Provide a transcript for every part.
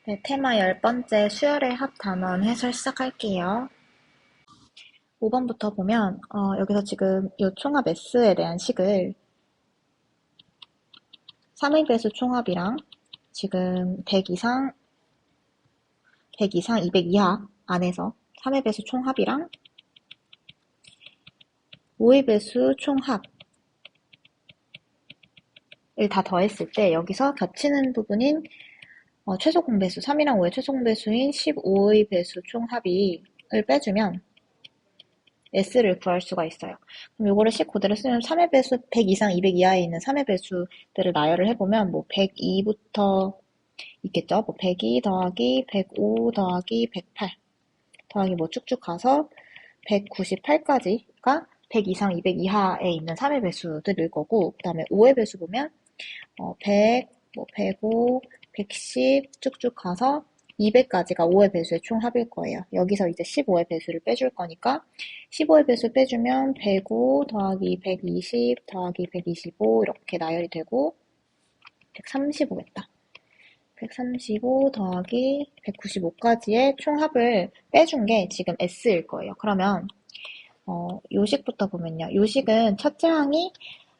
네, 테마 10번째 수열의 합 단원 해설 시작할게요. 5번부터 보면 여기서 지금 이 총합 S에 대한 식을 3의 배수 총합이랑 지금 100 이상, 200 이하 안에서 3의 배수 총합이랑 5의 배수 총합을 다 더했을 때 여기서 겹치는 부분인 최소 공배수, 3이랑 5의 최소 공배수인 15의 배수 총합을 빼주면 S를 구할 수가 있어요. 그럼 요거를 식 그대로 쓰면 3의 배수 100 이상 200 이하에 있는 3의 배수들을 나열을 해보면 뭐 102부터 있겠죠. 뭐 102 더하기 105 더하기 108 더하기 뭐 쭉쭉 가서 198까지가 100 이상 200 이하에 있는 3의 배수들일 거고, 그 다음에 5의 배수 보면 100, 뭐 105, 110 쭉쭉 가서 200까지가 5의 배수의 총합일 거예요. 여기서 이제 15의 배수를 빼줄 거니까 15의 배수 빼주면 105 더하기 120 더하기 125 이렇게 나열이 되고 135겠다. 135 더하기 195까지의 총합을 빼준 게 지금 S일 거예요. 그러면 요식부터 보면요. 요식은 첫째 항이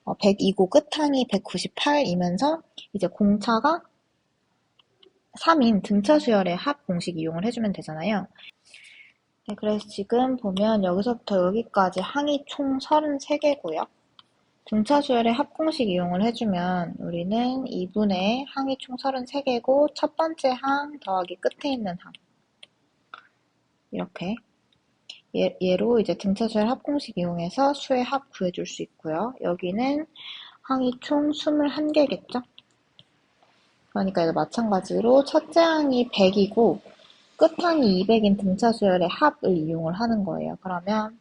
100이고 끝항이 198이면서 이제 공차가 3인 등차 수열의 합 공식 이용을 해주면 되잖아요. 네, 그래서 지금 보면 여기서부터 여기까지 항이 총 33개고요. 등차 수열의 합 공식 이용을 해주면 우리는 2분의 항이 총 33개고 첫 번째 항 더하기 끝에 있는 항 이렇게 얘로 이제 등차 수열 합 공식 이용해서 수의 합 구해줄 수 있고요. 여기는 항이 총 21개겠죠? 그러니까 이제 마찬가지로 첫째 항이 100이고 끝항이 200인 등차 수열의 합을 이용을 하는 거예요. 그러면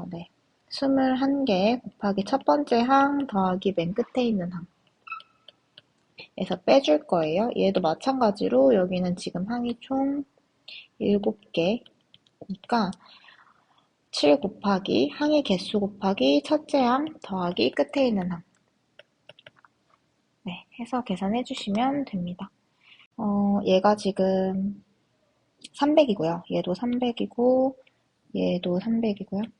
네. 21개 곱하기 첫 번째 항 더하기 맨 끝에 있는 항에서 빼줄 거예요. 얘도 마찬가지로 여기는 지금 항이 총 7개니까 7 곱하기 항의 개수 곱하기 첫째 항 더하기 끝에 있는 항 네, 해서 계산해 주시면 됩니다. 얘가 지금 300이고요. 얘도 300이고 얘도 300이고요.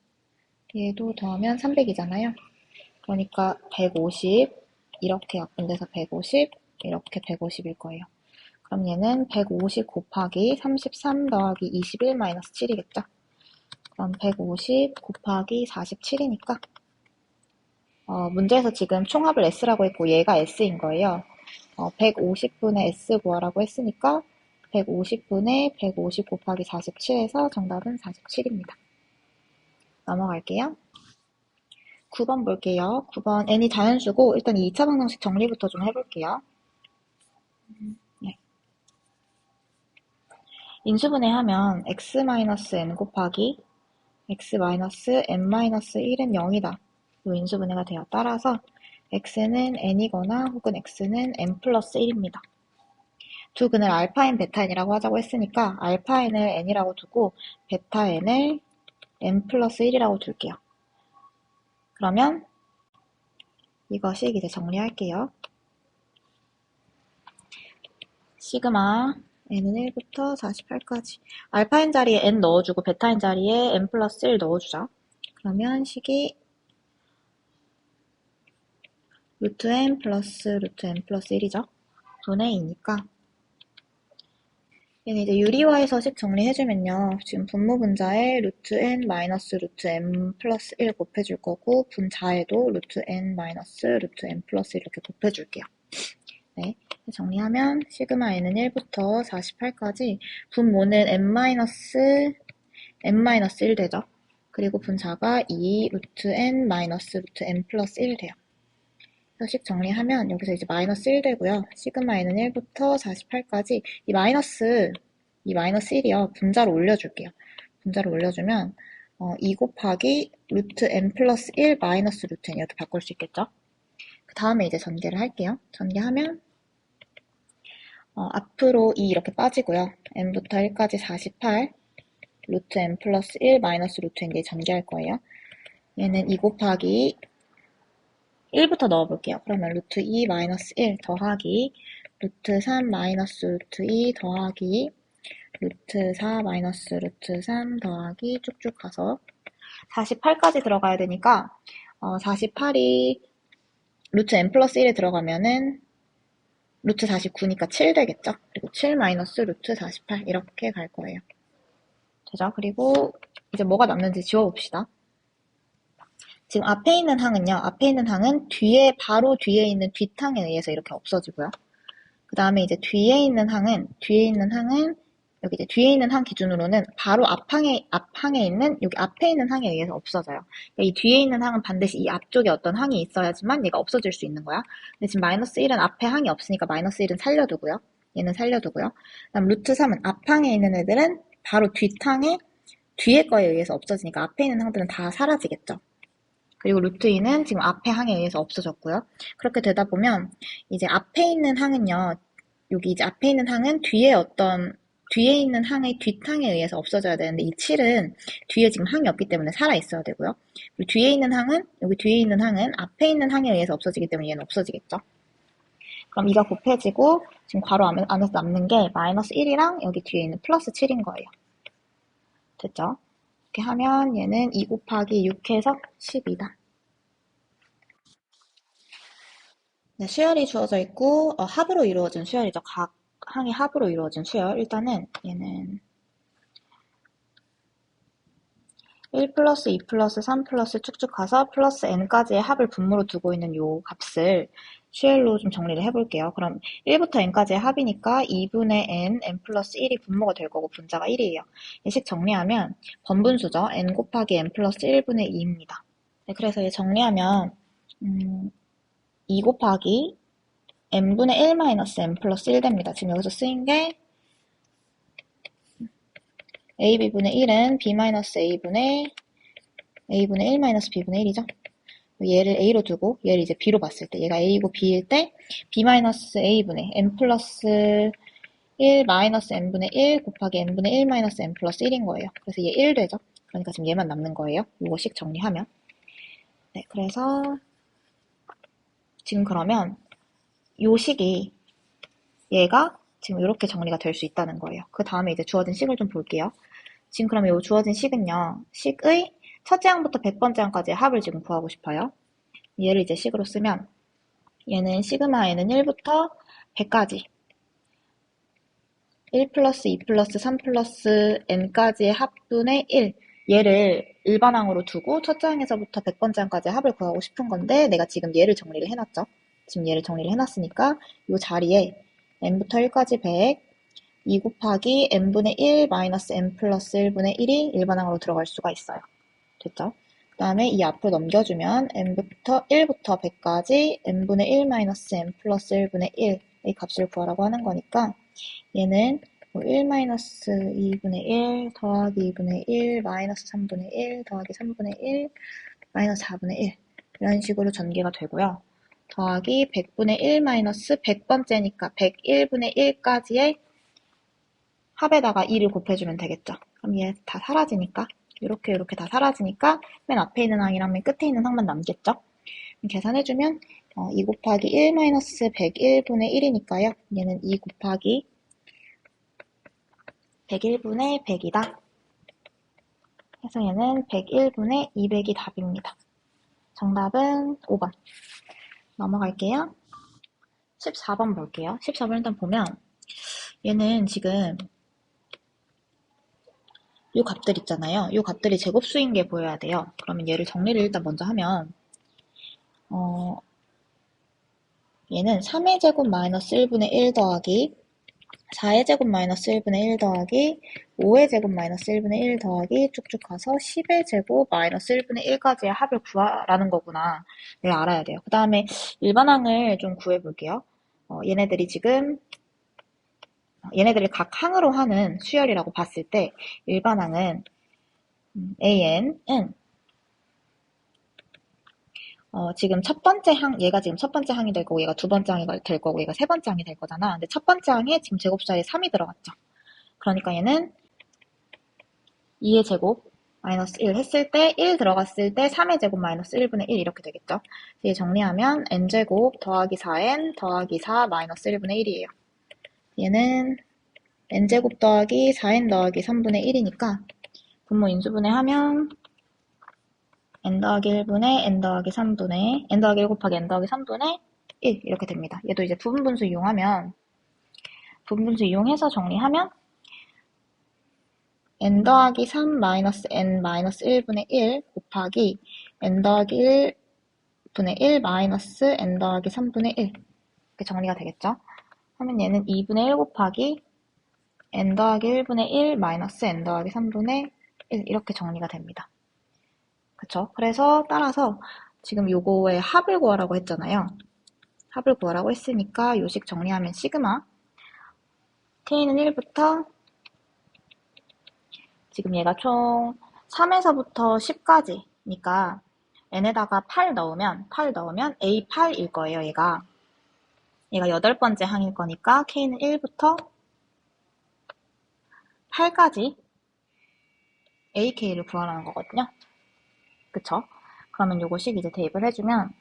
얘도 더하면 300이잖아요. 그러니까 150 이렇게 약분돼서 150 이렇게 150일 거예요. 그럼 얘는 150 곱하기 33 더하기 21 마이너스 7이겠죠? 그럼 150 곱하기 47이니까 문제에서 지금 총합을 S라고 했고 얘가 S인 거예요. 150분의 S 구하라고 했으니까 150분의 150 곱하기 47에서 정답은 47입니다. 넘어갈게요. 9번 볼게요. 9번 n이 자연수고 일단 이 2차 방정식 정리부터 좀 해볼게요. 네. 인수분해하면 x-n 곱하기 x-n-1은 0이다. 이 인수분해가 돼요. 따라서 x는 n이거나 혹은 x는 n 플러스 1입니다. 두 근을 알파 n, 베타 n이라고 하자고 했으니까 알파 n을 n이라고 두고 베타 n을 n 플러스 1이라고 둘게요. 그러면 이것이 이제 정리할게요. 시그마 n은 1부터 48까지 알파 n 자리에 n 넣어주고 베타 n 자리에 n 플러스 1 넣어주자. 그러면 식이 루트 n 플러스 루트 n 플러스 1이죠. 분의 2니까 얘는 이제 유리화해서 식 정리해주면요. 지금 분모분자에 루트 n 마이너스 루트 n 플러스 1 곱해줄 거고 분자에도 루트 n 마이너스 루트 n 플러스 1 이렇게 곱해줄게요. 네, 정리하면 시그마 n은 1부터 48까지 분모는 n-1 되죠. 그리고 분자가 2 루트 n 마이너스 루트 n 플러스 1 돼요. 식 정리하면 여기서 이제 마이너스 1 되고요. 시그마 n은 1부터 48까지 이 마이너스 1이요. 분자로 올려줄게요. 분자로 올려주면 2 곱하기 루트 n 플러스 1 마이너스 루트 n 이렇게 바꿀 수 있겠죠. 그 다음에 이제 전개를 할게요. 전개하면 앞으로 2 이렇게 빠지고요. n부터 1까지 48 루트 n 플러스 1 마이너스 루트 n 이제 전개할 거예요. 얘는 2 곱하기 1부터 넣어볼게요. 그러면 루트 2 마이너스 1 더하기 루트 3 마이너스 루트 2 더하기 루트 4 마이너스 루트 3 더하기 쭉쭉 가서 48까지 들어가야 되니까 48이 루트 n 플러스 1에 들어가면은 루트 49니까 7 되겠죠? 그리고 7 마이너스 루트 48 이렇게 갈 거예요. 되죠? 그리고 이제 뭐가 남는지 지워봅시다. 지금 앞에 있는 항은 바로 뒤에 있는 뒷항에 의해서 이렇게 없어지고요. 그 다음에 이제 뒤에 있는 항은 여기 이제 뒤에 있는 항 기준으로는 바로 앞항에 있는 여기 앞에 있는 항에 의해서 없어져요. 그러니까 이 뒤에 있는 항은 반드시 이 앞쪽에 어떤 항이 있어야지만 얘가 없어질 수 있는 거야. 근데 지금 마이너스 1은 앞에 항이 없으니까 마이너스 1은 살려두고요. 얘는 살려두고요. 그다음 루트 3은 앞항에 있는 애들은 바로 뒷항에 뒤에 거에 의해서 없어지니까 앞에 있는 항들은 다 사라지겠죠. 그리고 루트 2는 지금 앞에 항에 의해서 없어졌고요. 그렇게 되다 보면 이제 앞에 있는 항은요. 여기 이제 앞에 있는 항은 뒤에 있는 항의 뒷항에 의해서 없어져야 되는데 이 7은 뒤에 지금 항이 없기 때문에 살아있어야 되고요. 그리고 여기 뒤에 있는 항은 앞에 있는 항에 의해서 없어지기 때문에 얘는 없어지겠죠. 그럼 이가 곱해지고 지금 괄호 안에서 남는 게 마이너스 1이랑 여기 뒤에 있는 플러스 7인 거예요. 됐죠? 이렇게 하면 얘는 2 곱하기 6해서 12다. 네, 수열이 주어져 있고 합으로 이루어진 수열이죠. 각 항이 합으로 이루어진 수열. 일단은 얘는 1 플러스 2 플러스 3 플러스 쭉쭉 가서 플러스 n까지의 합을 분모로 두고 있는 요 값을 수열로 좀 정리를 해볼게요. 그럼 1부터 n까지의 합이니까 2분의 n 플러스 1이 분모가 될 거고 분자가 1이에요. 이 식 정리하면 번분수죠. n 곱하기 n 플러스 1분의 2입니다. 네, 그래서 얘 정리하면 2 곱하기 n분의 1 마이너스 n 플러스 1 됩니다. 지금 여기서 쓰인 게 ab분의 1은 b 마이너스 a분의 1 마이너스 b분의 1이죠. 얘를 a로 두고 얘를 이제 b로 봤을 때 얘가 a이고 b일 때 b 마이너스 a분의 n 플러스 1 마이너스 n분의 1 곱하기 n분의 1 마이너스 n 플러스 1인 거예요. 그래서 얘 1 되죠. 그러니까 지금 얘만 남는 거예요. 요거씩 정리하면. 네, 그래서 지금 그러면 요 식이 얘가 지금 이렇게 정리가 될 수 있다는 거예요. 그 다음에 이제 주어진 식을 좀 볼게요. 지금 그러면 이 주어진 식은요. 식의 첫째 항부터 100번째 항까지의 합을 지금 구하고 싶어요. 얘를 이제 식으로 쓰면 얘는 시그마 n은 1부터 100까지 1 플러스 2 플러스 3 플러스 n까지의 합분의 1 얘를 일반항으로 두고 첫째 항에서부터 100번째 항까지의 합을 구하고 싶은 건데 내가 지금 얘를 정리를 해놨죠. 지금 얘를 정리를 해놨으니까 이 자리에 n부터 1까지 100 2 곱하기 n분의 1 마이너스 n 플러스 1분의 1이 일반항으로 들어갈 수가 있어요. 됐죠? 그 다음에 이 앞으로 넘겨주면 1부터 100까지 n분의 1 마이너스 n 플러스 1분의 1의 값을 구하라고 하는 거니까 얘는 1 마이너스 2분의 1 더하기 2분의 1 마이너스 3분의 1 더하기 3분의 1 마이너스 4분의 1 이런 식으로 전개가 되고요. 더하기 100분의 1 마이너스 100번째니까 101분의 1까지의 합에다가 2를 곱해주면 되겠죠. 그럼 얘 다 사라지니까 이렇게 다 사라지니까 맨 앞에 있는 항이랑 맨 끝에 있는 항만 남겠죠. 계산해주면 2 곱하기 1 마이너스 101분의 1이니까요. 얘는 2 곱하기 101분의 100이다. 그래서 얘는 101분의 200이 답입니다. 정답은 5번. 넘어갈게요. 14번 볼게요. 14번 일단 보면 얘는 지금 요 값들 있잖아요. 요 값들이 제곱수인 게 보여야 돼요. 그러면 얘를 정리를 일단 먼저 하면 얘는 3의 제곱 마이너스 1분의 1 더하기 4의 제곱 마이너스 1분의 1 더하기 5의 제곱 마이너스 1분의 1 더하기 쭉쭉 가서 10의 제곱 마이너스 1분의 1까지의 합을 구하라는 거구나. 내가 알아야 돼요. 그 다음에 일반항을 좀 구해볼게요. 얘네들을 각 항으로 하는 수열이라고 봤을 때 일반항은 AN은 지금 첫 번째 항, 얘가 지금 첫 번째 항이 될 거고, 얘가 두 번째 항이 될 거고, 얘가 세 번째 항이 될 거잖아. 근데 첫 번째 항에 지금 제곱수자리에 3이 들어갔죠. 그러니까 얘는 2의 제곱 마이너스 1 했을 때 1 들어갔을 때 3의 제곱 마이너스 1분의 1 이렇게 되겠죠. 이제 정리하면 n제곱 더하기 4n 더하기 4 마이너스 1분의 1이에요. 얘는 n제곱 더하기 4n 더하기 3분의 1이니까 분모 인수분해하면 n 더하기 1분의 n 더하기 3분의 n 더하기 1 곱하기 n 더하기 3분의 1 이렇게 됩니다. 얘도 이제 부분분수 이용하면 부분분수 이용해서 정리하면 n 더하기 3 마이너스 n 마이너스 1분의 1 곱하기 n 더하기 1분의 1 마이너스 n 더하기 3분의 1 이렇게 정리가 되겠죠. 하면 얘는 2분의 1 곱하기 n 더하기 1분의 1 마이너스 n 더하기 3분의 1 이렇게 정리가 됩니다. 그쵸? 그래서 따라서 지금 요거의 합을 구하라고 했잖아요. 합을 구하라고 했으니까 요식 정리하면 시그마 k는 1부터 지금 얘가 총 3에서부터 10까지니까 n에다가 8 넣으면 A8일 거예요. 얘가 8번째 항일 거니까 k는 1부터 8까지 ak를 구하라는 거거든요. 그쵸? 그러면 요거식 이제 대입을 해주면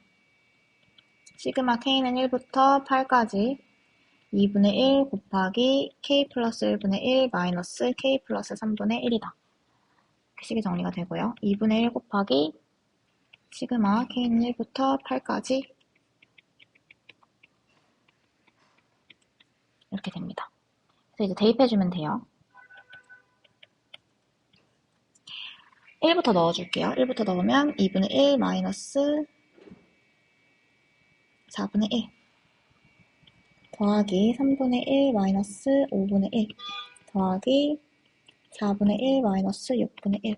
시그마 k는 1부터 8까지 2분의 1 곱하기 k 플러스 1분의 1 마이너스 k 플러스 3분의 1이다. 식이 정리가 되고요. 2분의 1 곱하기 시그마 k는 1부터 8까지 이렇게 됩니다. 그래서 이제 대입해주면 돼요. 1부터 넣어줄게요. 1부터 넣으면 2분의 1 마이너스 4분의 1 더하기 3분의 1 마이너스 5분의 1 더하기 4분의 1 마이너스 6분의 1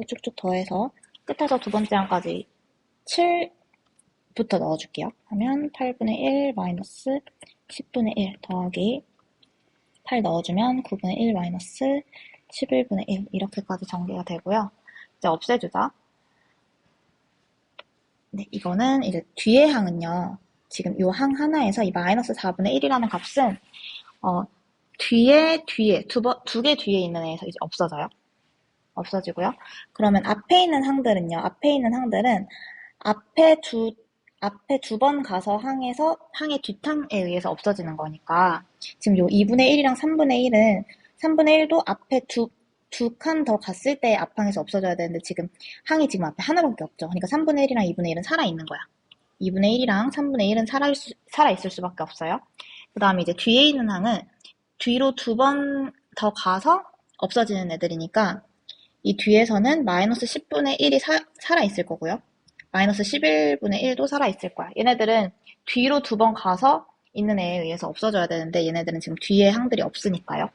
쭉쭉 더해서 끝에서 두 번째 항까지 7부터 넣어줄게요. 하면 8분의 1 마이너스 10분의 1 더하기 8 넣어주면 9분의 1 마이너스 11분의 1 이렇게까지 전개가 되고요. 이제 없애주자. 네, 이거는 이제 뒤의 항은요. 지금 요 항 하나에서 이 마이너스 4분의 1이라는 값은 뒤에 두 개 뒤에 있는 애에서 이제 없어지고요. 그러면 앞에 있는 항들은요. 앞에 두 번 가서 항의 뒷항에 의해서 없어지는 거니까 지금 요 2분의 1이랑 3분의 1도 앞에 두 칸 더 갔을 때 앞항에서 없어져야 되는데 지금 항이 지금 앞에 하나밖에 없죠. 그러니까 3분의 1이랑 2분의 1은 살아있는 거야. 2분의 1이랑 3분의 1은 살아있을 수밖에 없어요. 그 다음에 이제 뒤에 있는 항은 뒤로 두 번 더 가서 없어지는 애들이니까 이 뒤에서는 마이너스 10분의 1이 살아있을 거고요. 마이너스 11분의 1도 살아있을 거야. 얘네들은 뒤로 두 번 가서 있는 애에 의해서 없어져야 되는데 얘네들은 지금 뒤에 항들이 없으니까요.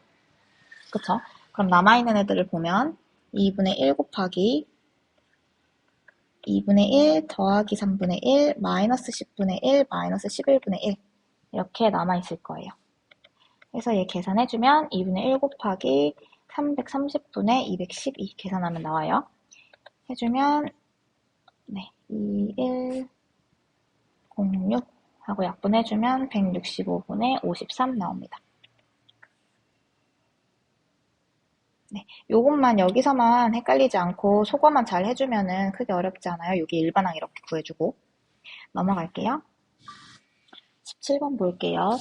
그쵸? 그럼 남아있는 애들을 보면 2분의 1 곱하기 2분의 1 더하기 3분의 1 마이너스 10분의 1 마이너스 11분의 1 이렇게 남아있을 거예요. 그래서 얘 계산해주면 2분의 1 곱하기 330분의 212 계산하면 나와요. 해주면 네, 2106 하고 약분해주면 165분의 53 나옵니다. 네, 요것만 여기서만 헷갈리지 않고 소거만 잘 해주면은 크게 어렵지 않아요. 여기 일반항 이렇게 구해주고 넘어갈게요. 17번 볼게요.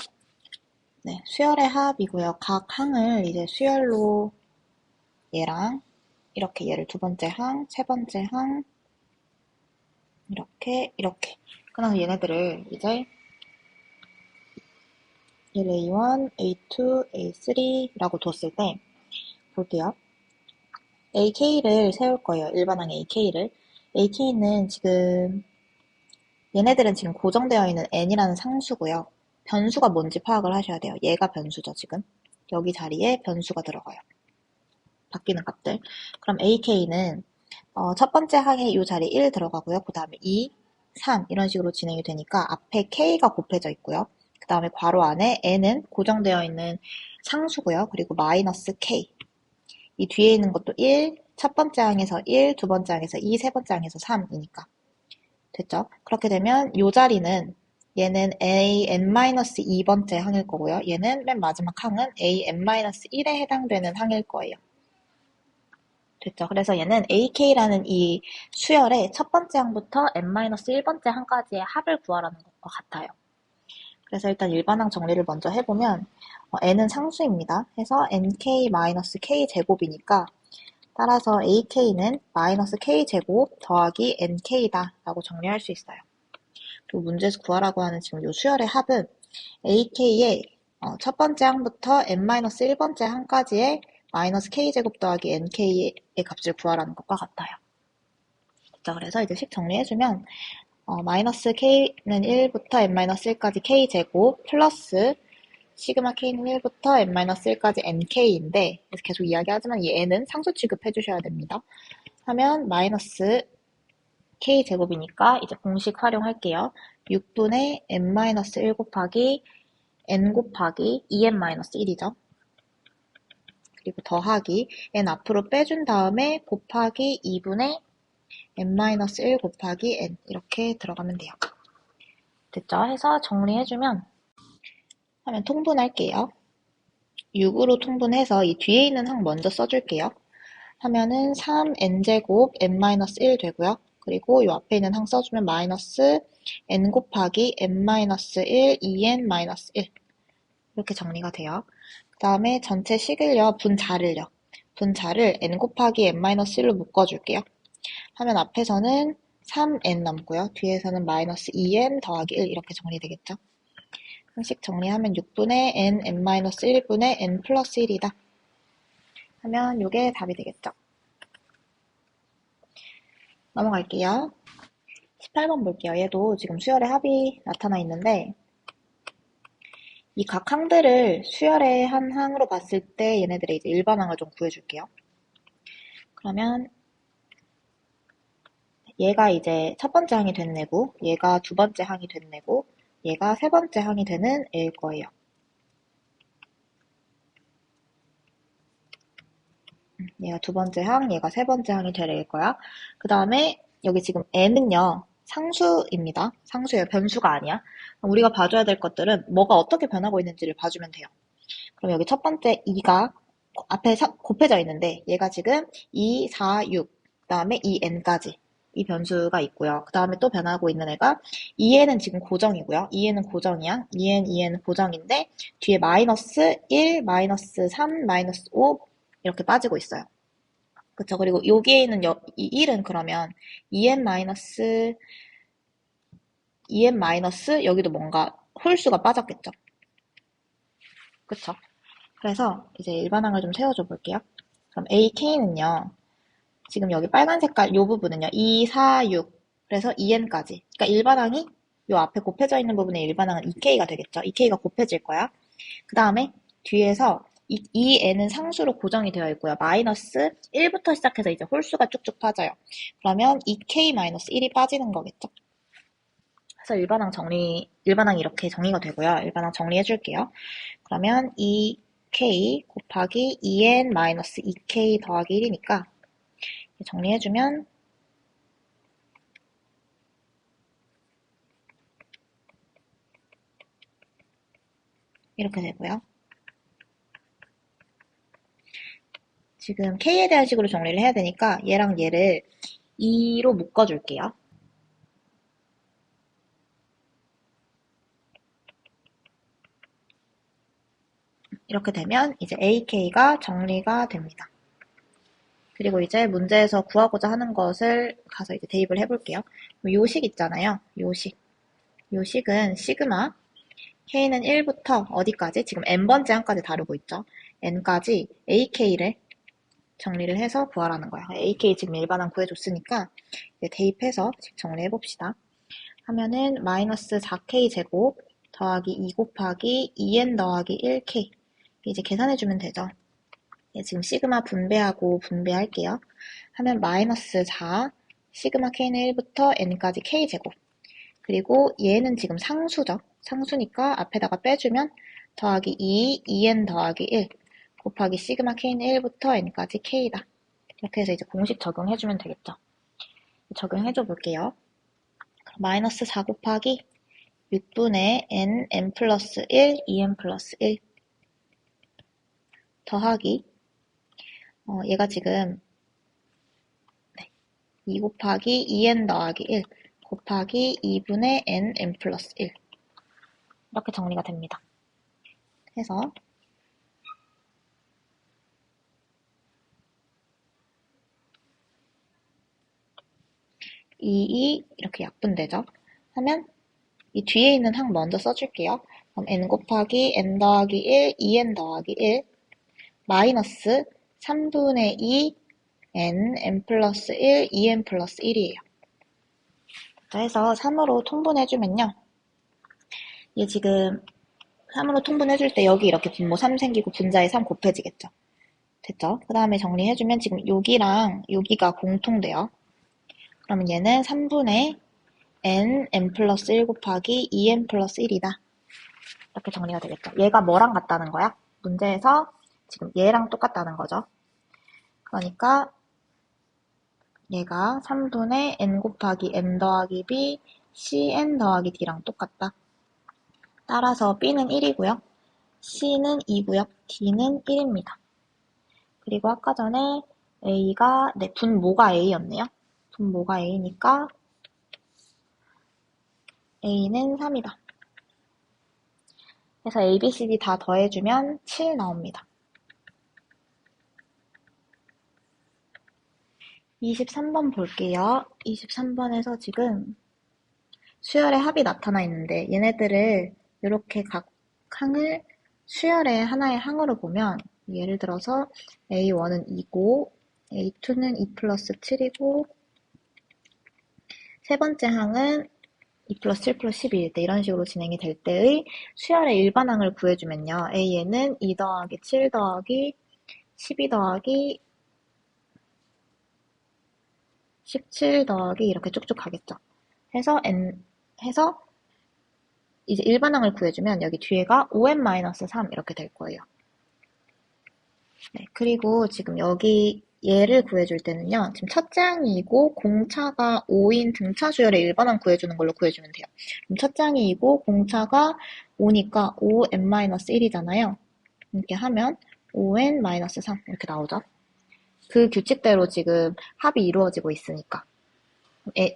네, 수열의 합이고요. 각 항을 이제 수열로 얘랑 이렇게 얘를 두 번째 항, 세 번째 항 이렇게 그래서 얘네들을 이제 얘를 A1, A2, A3라고 뒀을 때 볼게요. AK를 세울 거예요. 일반항 AK를. AK는 지금 얘네들은 지금 고정되어 있는 n이라는 상수고요. 변수가 뭔지 파악을 하셔야 돼요. 얘가 변수죠, 지금. 여기 자리에 변수가 들어가요. 바뀌는 값들. 그럼 AK는 첫 번째 항에 이 자리에 1 들어가고요. 그 다음에 2, 3 이런 식으로 진행이 되니까 앞에 K가 곱해져 있고요. 그 다음에 괄호 안에 N은 고정되어 있는 상수고요. 그리고 마이너스 K. 이 뒤에 있는 것도 1, 첫 번째 항에서 1, 두 번째 항에서 2, 세 번째 항에서 3이니까. 됐죠? 그렇게 되면 이 자리는 얘는 AN-2번째 항일 거고요. 얘는 맨 마지막 항은 AN-1에 해당되는 항일 거예요. 됐죠. 그래서 얘는 ak라는 이 수열의 첫 번째 항부터 n-1번째 항까지의 합을 구하라는 것과 같아요. 그래서 일단 일반항 정리를 먼저 해보면 n은 상수입니다. 해서 nk-k 제곱이니까 따라서 ak는 마이너스 k제곱 더하기 nk다 라고 정리할 수 있어요. 그리고 문제에서 구하라고 하는 지금 이 수열의 합은 ak의 첫 번째 항부터 n-1번째 항까지의 마이너스 k제곱 더하기 nk의 값을 구하라는 것과 같아요. 자, 그래서 이제 식 정리해주면 마이너스 k는 1부터 n-1까지 k제곱 플러스 시그마 k는 1부터 n-1까지 nk인데 그래서 계속 이야기하지만 이 n은 상수 취급해 주셔야 됩니다. 하면 마이너스 k제곱이니까 이제 공식 활용할게요. 6분의 n-1 곱하기 n 곱하기 2n-1이죠. 그리고 더하기 n 앞으로 빼준 다음에 곱하기 2분의 n-1 곱하기 n 이렇게 들어가면 돼요. 됐죠? 해서 정리해주면 하면 통분할게요. 6으로 통분해서 이 뒤에 있는 항 먼저 써줄게요. 하면은 3n제곱 n-1 되고요. 그리고 이 앞에 있는 항 써주면 마이너스 n 곱하기 n-1 2n-1 이렇게 정리가 돼요. 그 다음에 전체 식을요. 분자를요. 분자를 n 곱하기 n-1로 묶어줄게요. 하면 앞에서는 3n 남고요. 뒤에서는 마이너스 2n 더하기 1 이렇게 정리되겠죠. 상식 정리하면 6분의 n, n-1분의 n 플러스 1이다. 하면 이게 답이 되겠죠. 넘어갈게요. 18번 볼게요. 얘도 지금 수열의 합이 나타나 있는데 이 각 항들을 수열의 한 항으로 봤을 때 얘네들의 이제 일반항을 좀 구해줄게요. 그러면 얘가 이제 첫 번째 항이 된 애고 얘가 두 번째 항이 된 애고 얘가 세 번째 항이 되는 애일 거예요. 얘가 두 번째 항, 얘가 세 번째 항이 될 애일 거야. 그 다음에 여기 지금 n은요. 상수입니다. 상수예요. 변수가 아니야. 우리가 봐줘야 될 것들은 뭐가 어떻게 변하고 있는지를 봐주면 돼요. 그럼 여기 첫 번째 2가 앞에 곱해져 있는데 얘가 지금 2, 4, 6, 그 다음에 2n까지 이 변수가 있고요. 그 다음에 또 변하고 있는 애가 2n은 지금 고정이고요. 2n은 고정이야. 2n, 2n은 고정인데 뒤에 마이너스 1, 마이너스 3, 마이너스 5 이렇게 빠지고 있어요. 그쵸? 그리고 여기에 있는 이 1은 그러면 2n 마이너스 여기도 뭔가 홀수가 빠졌겠죠? 그쵸? 그래서 이제 일반항을 좀 세워줘 볼게요. 그럼 AK는요, 지금 여기 빨간 색깔 요 부분은요, 2, 4, 6, 그래서 2n까지. 그러니까 일반항이 요 앞에 곱해져 있는 부분의 일반항은 2K가 되겠죠? 2K가 곱해질 거야. 그 다음에 뒤에서 이 n은 상수로 고정이 되어 있고요. 마이너스 1부터 시작해서 이제 홀수가 쭉쭉 빠져요. 그러면 2K-1이 빠지는 거겠죠? 그래서 일반항이 이렇게 정리가 되고요. 일반항 정리해 줄게요. 그러면 2K 곱하기 2n-2K 더하기 1이니까 정리해주면 이렇게 되고요. 지금 K에 대한 식으로 정리를 해야 되니까 얘랑 얘를 2로 묶어줄게요. 이렇게 되면 이제 AK가 정리가 됩니다. 그리고 이제 문제에서 구하고자 하는 것을 가서 이제 대입을 해볼게요. 요식 있잖아요. 요식은 시그마 K는 1부터 어디까지? 지금 n번째 항까지 다루고 있죠. n까지 AK를 정리를 해서 구하라는 거야. AK 지금 일반항 구해줬으니까 이제 대입해서 정리해봅시다. 하면은 마이너스 4K 제곱 더하기 2 곱하기 2n 더하기 1K 이제 계산해주면 되죠. 지금 시그마 분배하고 분배할게요. 하면 마이너스 4 시그마 K는 1부터 n까지 K 제곱 그리고 얘는 지금 상수죠. 상수니까 앞에다가 빼주면 더하기 2, 2n 더하기 1 곱하기 시그마 k는 1부터 n까지 k다. 이렇게 해서 이제 공식 적용해주면 되겠죠. 적용해줘 볼게요. 마이너스 4 곱하기 6분의 n 플러스 1, 2n 플러스 1 더하기 얘가 지금 2 곱하기 2n 더하기 1 곱하기 2분의 n 플러스 1 이렇게 정리가 됩니다. 해서 2 이렇게 약분되죠. 하면 이 뒤에 있는 항 먼저 써줄게요. 그럼 n 곱하기 n 더하기 1, 2n 더하기 1 마이너스 3분의 2 n 플러스 1, 2n 플러스 1이에요. 해서 3으로 통분해주면요. 얘 지금 3으로 통분해줄 때 여기 이렇게 분모 3 생기고 분자에 3 곱해지겠죠. 됐죠? 그 다음에 정리해주면 지금 여기랑 여기가 공통돼요. 그러면 얘는 3분의 n 플러스 1 곱하기 2n 플러스 1이다. 이렇게 정리가 되겠죠. 얘가 뭐랑 같다는 거야? 문제에서 지금 얘랑 똑같다는 거죠. 그러니까 얘가 3분의 n 곱하기 n 더하기 b cn 더하기 d랑 똑같다. 따라서 b는 1이고요. c는 2고요. d는 1입니다. 그리고 아까 전에 a가 분모가 a였네요. 분모가 a니까 a는 3이다. 그래서 a, b, c, d 다 더해주면 7 나옵니다. 23번 볼게요. 23번에서 지금 수열의 합이 나타나 있는데 얘네들을 이렇게 각 항을 수열의 하나의 항으로 보면 예를 들어서 A1은 2고 A2는 2 플러스 7이고 세 번째 항은 2 플러스 7 플러스 12일 때 이런 식으로 진행이 될 때의 수열의 일반항을 구해주면요. A에는 2 더하기 7 더하기 12 더하기 17 더하기 이렇게 쭉쭉 가겠죠. 해서 이제 일반항을 구해주면 여기 뒤에가 5n-3 이렇게 될 거예요. 네, 그리고 지금 여기 얘를 구해줄 때는요. 지금 첫째 항이고 공차가 5인 등차 수열의 일반항 구해주는 걸로 구해주면 돼요. 그럼 첫째 항이고 공차가 5니까 5n-1이잖아요. 이렇게 하면 5n-3 이렇게 나오죠. 그 규칙대로 지금 합이 이루어지고 있으니까.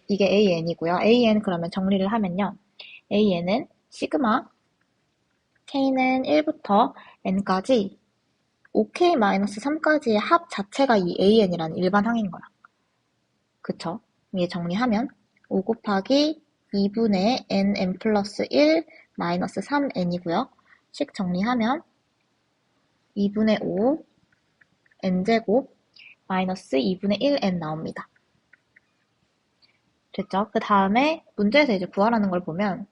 이게 AN이고요. AN 그러면 정리를 하면요. AN은 시그마 K는 1부터 N까지 5K-3까지의 합 자체가 이 AN이라는 일반항인 거야. 그쵸? 이게 정리하면 5 곱하기 2분의 N 플러스 1 마이너스 3N이고요. 식 정리하면 2분의 5 N제곱 마이너스 2분의 1N 나옵니다. 됐죠? 그 다음에 문제에서 이제 구하라는 걸 보면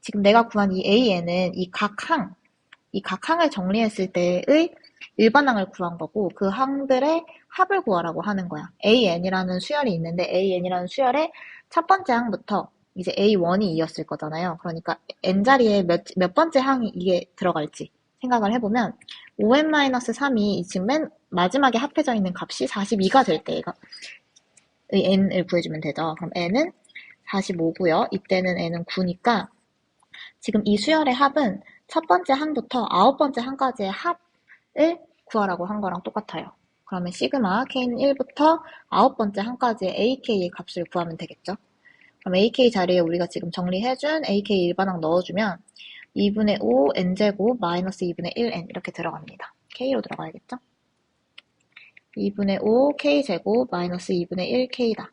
지금 내가 구한 이 AN은 이 각 항을 정리했을 때의 일반항을 구한 거고 그 항들의 합을 구하라고 하는 거야. AN이라는 수열이 있는데 AN이라는 수열의 첫 번째 항부터 이제 A1이 2였을 거잖아요. 그러니까 N자리에 몇 번째 항이 이게 들어갈지 생각을 해보면 5n-3이 지금 맨 마지막에 합해져 있는 값이 42가 될 때 N을 구해주면 되죠. 그럼 N은 45고요. 이때는 N은 9니까 지금 이 수열의 합은 첫 번째 항부터 9번째 항까지의 합을 구하라고 한 거랑 똑같아요. 그러면 시그마 K는 1부터 9번째 항까지의 AK의 값을 구하면 되겠죠. 그럼 AK 자리에 우리가 지금 정리해준 AK 일반항 넣어주면 2분의 5 N제곱 마이너스 2분의 1N 이렇게 들어갑니다. K로 들어가야겠죠. 2분의 5 K제곱 마이너스 2분의 1 K다.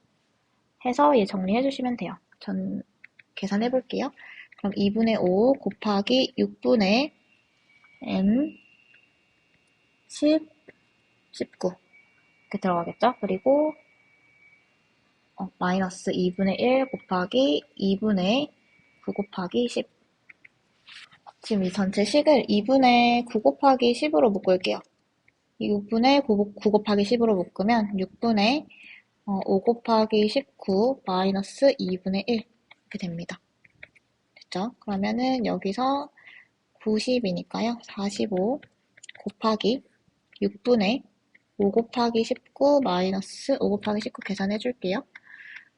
해서 얘 정리해주시면 돼요. 전 계산해볼게요. 그럼 2분의 5 곱하기 6분의 n 10, 19 이렇게 들어가겠죠? 그리고 마이너스 2분의 1 곱하기 2분의 9 곱하기 10 지금 이 전체 식을 2분의 9 곱하기 10으로 묶을게요. 6분의 9 곱하기 10으로 묶으면 6분의 5 곱하기 19 마이너스 2분의 1 이렇게 됩니다. 됐죠? 그러면은 여기서 90이니까요. 45 곱하기 6분의 5 곱하기 19 마이너스 5 곱하기 19 계산해 줄게요.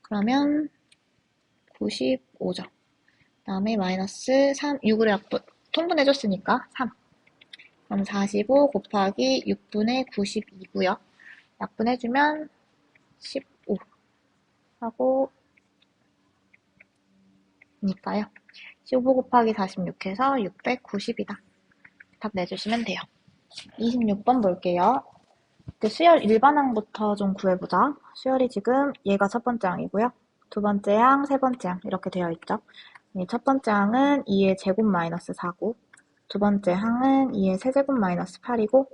그러면 95죠. 다음에 마이너스 3, 6으로 통분해 줬으니까 3. 그럼 45 곱하기 6분의 92고요. 약분해 주면 15. 하고 니까요. 15 곱하기 46 해서 690이다. 답 내주시면 돼요. 26번 볼게요. 수열 일반항부터 좀 구해보자. 수열이 지금 얘가 첫 번째 항이고요. 두 번째 항, 세 번째 항 이렇게 되어 있죠. 첫 번째 항은 2의 제곱 마이너스 4고 두 번째 항은 2의 세제곱 마이너스 8이고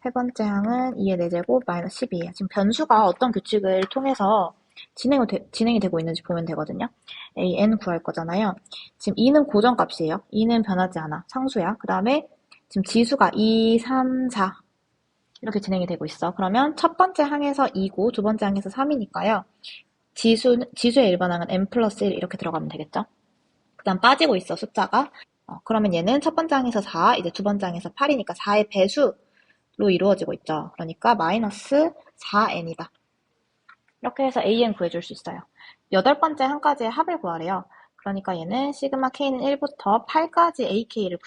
세 번째 항은 2의 4제곱 마이너스 10이에요. 지금 변수가 어떤 규칙을 통해서 진행이 되고 있는지 보면 되거든요. a, n 구할 거잖아요. 지금 2는 고정값이에요. 2는 변하지 않아. 상수야. 그 다음에 지금 지수가 2, 3, 4 이렇게 되고 있어. 그러면 첫 번째 항에서 2고 두 번째 항에서 3이니까요. 지수의 일반항은 n 플러스 1 이렇게 들어가면 되겠죠. 그 다음 빠지고 있어, 숫자가. 그러면 얘는 첫 번째 항에서 4, 이제 두 번째 항에서 8이니까 4의 배수로 이루어지고 있죠. 그러니까 마이너스 4n이다. 이렇게 해서 an 구해줄 수 있어요. 여덟 번째 항까지의 합을 구하래요. 그러니까 얘는 시그마 k는 1부터 8까지 ak를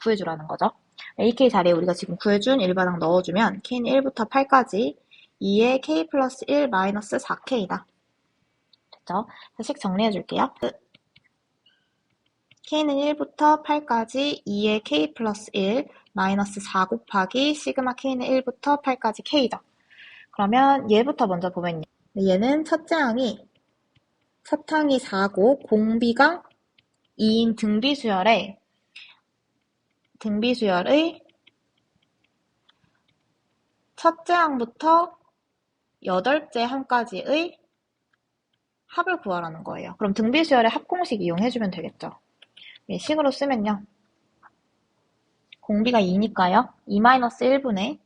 구해주라는 거죠. ak 자리에 우리가 지금 구해준 일반항 넣어주면 k는 1부터 8까지 2의 k 플러스 1 마이너스 4k다. 됐죠? 식 정리해줄게요. k는 1부터 8까지 2의 k 플러스 1 마이너스 4 곱하기 시그마 k는 1부터 8까지 k죠. 그러면 얘부터 먼저 보면 얘는 첫째 항이 첫 항이 4고 공비가 2인 등비수열의 첫째 항부터 여덟째 항까지의 합을 구하라는 거예요. 그럼 등비수열의 합공식 이용해주면 되겠죠. 식으로 쓰면요. 공비가 2니까요. 2-1분의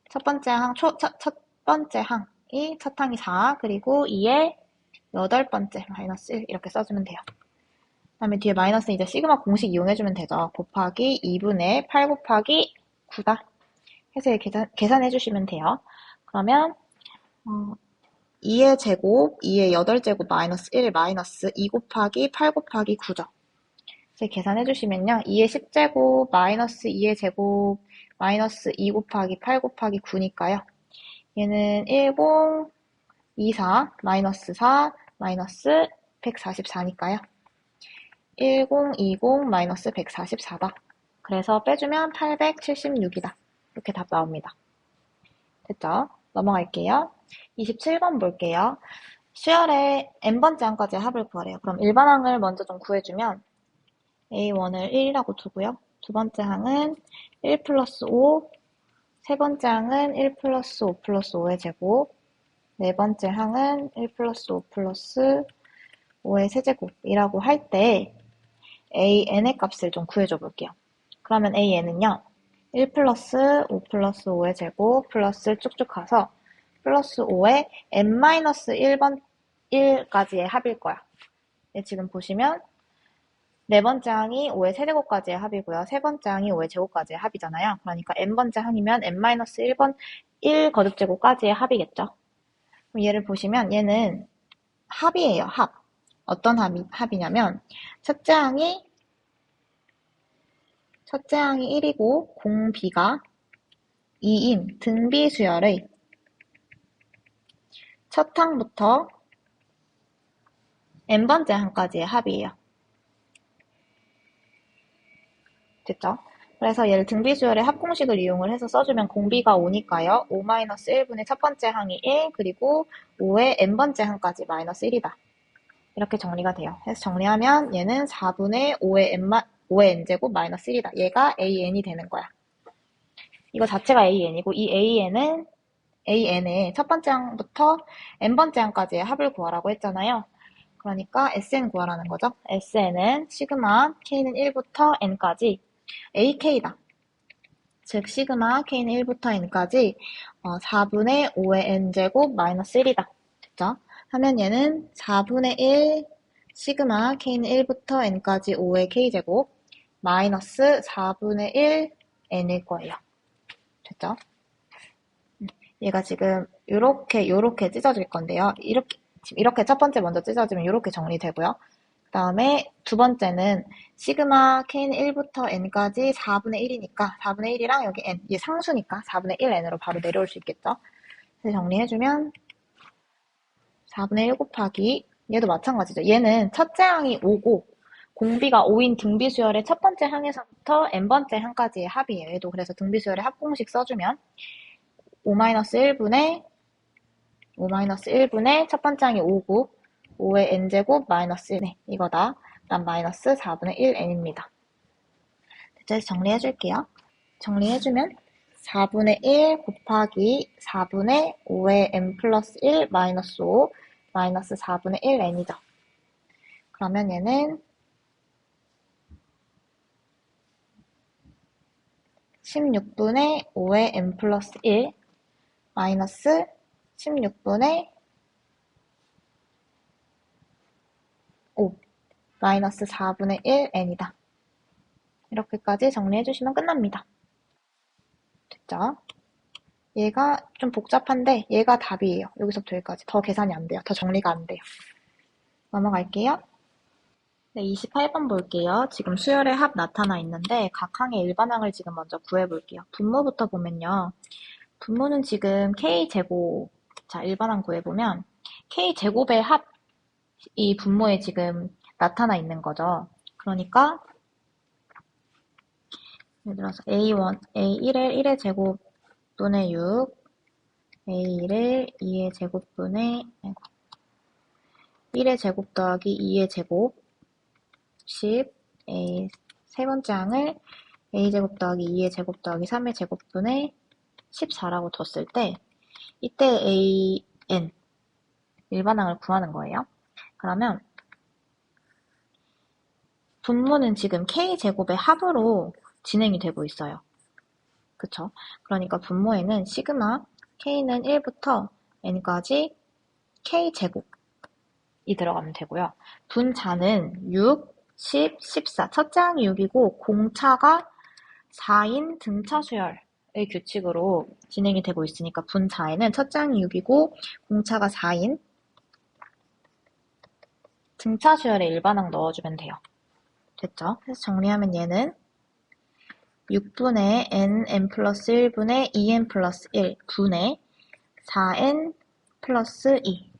첫 번째 항이 첫 항이 4 그리고 2의 여덟 번째 마이너스 1 이렇게 써주면 돼요. 그 다음에 뒤에 마이너스 이제 시그마 공식 이용해주면 되죠. 곱하기 2분의 8 곱하기 9다. 해서 계산해주시면 돼요. 그러면 2의 제곱, 2의 8제곱 마이너스 1 마이너스 2 곱하기 8 곱하기 9죠. 이제 계산해주시면요. 2의 10제곱 마이너스 2의 제곱 마이너스 2 곱하기 8 곱하기 9니까요. 얘는 1024 마이너스 4 마이너스 144니까요. 1020 마이너스 144다. 그래서 빼주면 876이다. 이렇게 답 나옵니다. 됐죠? 넘어갈게요. 27번 볼게요. 수열의 n번째 항까지 합을 구하래요. 그럼 일반항을 먼저 좀 구해주면 a1을 1이라고 두고요. 두 번째 항은 1 플러스 5, 세 번째 항은 1 플러스 5 플러스 5의 제곱, 네 번째 항은 1 플러스 5 플러스 5의 세제곱이라고 할 때 an의 값을 좀 구해줘 볼게요. 그러면 an은요. 1 플러스 5 플러스 5의 제곱 플러스 쭉쭉 가서 플러스 5의 n-1까지의 합일 거야. 지금 보시면 네 번째 항이 5의 세제곱까지의 합이고요. 세 번째 항이 5의 제곱까지의 합이잖아요. 그러니까 n번째 항이면 n-1번 1 거듭제곱까지의 합이겠죠. 그럼 얘를 보시면 얘는 합이에요. 합. 어떤 합이냐면 첫째 항이 1이고 공비가 2인 등비수열의 첫 항부터 n번째 항까지의 합이에요. 됐죠? 그래서 얘를 등비수열의 합공식을 이용을 해서 써주면 공비가 5니까요. 5-1분의 첫 번째 항이 1, 그리고 5의 n번째 항까지 마이너스 1이다. 이렇게 정리가 돼요. 그래서 정리하면 얘는 4분의 5의 n제곱 마이너스 1이다. 얘가 an이 되는 거야. 이거 자체가 an이고 이 an의 첫 번째 항부터 n번째 항까지의 합을 구하라고 했잖아요. 그러니까 SN 구하라는 거죠. SN은 시그마 K는 1부터 N까지 AK다. 즉 시그마 K는 1부터 N까지 4분의 5의 N제곱 마이너스 1이다. 됐죠? 하면 얘는 4분의 1 시그마 K는 1부터 N까지 5의 K제곱 마이너스 4분의 1 N일 거예요. 됐죠? 얘가 지금 요렇게 찢어질 건데요. 이렇게 첫 번째 먼저 찢어지면 이렇게 정리되고요. 그 다음에 두 번째는 시그마 k는 1부터 n까지 4분의 1이니까 4분의 1이랑 여기 n, 이게 상수니까 4분의 1n으로 바로 내려올 수 있겠죠. 그래서 정리해주면 4분의 1 곱하기 얘도 마찬가지죠. 얘는 첫째 항이 5고 공비가 5인 등비수열의 첫 번째 항에서부터 n번째 항까지의 합이에요. 얘도 그래서 등비수열의 합공식 써주면 5-1분의 첫 번째 항이 5고 5의 n제곱 마이너스 1네 이거다. 그다음 마이너스 4분의 1n입니다. 됐죠? 정리해줄게요. 정리해주면 4분의 1 곱하기 4분의 5의 n 플러스 1 마이너스 5 마이너스 4분의 1n이죠. 그러면 얘는 16분의 5의 n 플러스 1 마이너스 16분의 5 마이너스 4분의 1n이다. 이렇게까지 정리해주시면 끝납니다. 됐죠? 얘가 좀 복잡한데 얘가 답이에요. 여기서부터 여기까지. 더 계산이 안 돼요. 더 정리가 안 돼요. 넘어갈게요. 네, 28번 볼게요. 지금 수열의 합 나타나 있는데 각 항의 일반항을 지금 먼저 구해볼게요. 분모부터 보면요. 분모는 지금 K제곱, 자 일반항 구해보면 K제곱의 합, 이 분모에 지금 나타나 있는 거죠. 그러니까 예를 들어서 A1의 1의 제곱분의 6, A1의 2의 제곱분의 1의 제곱 더하기 2의 제곱 10, A 세 번째 항을 A제곱 더하기 2의 제곱 더하기 3의 제곱분의 14라고 뒀을 때 이때 AN 일반항을 구하는 거예요. 그러면 분모는 지금 K제곱의 합으로 진행이 되고 있어요. 그쵸? 그러니까 분모에는 시그마 K는 1부터 N까지 K제곱이 들어가면 되고요. 분자는 6, 10, 14. 첫째 항이 6이고 공차가 4인 등차 수열의 규칙으로 진행이 되고 있으니까 분자에는 첫째 항이 6이고 공차가 4인 등차 수열의 일반항 넣어주면 돼요. 됐죠? 그래서 정리하면 얘는 6분의 n 플러스 1분의 2n 플러스 1 분의 4n 플러스 2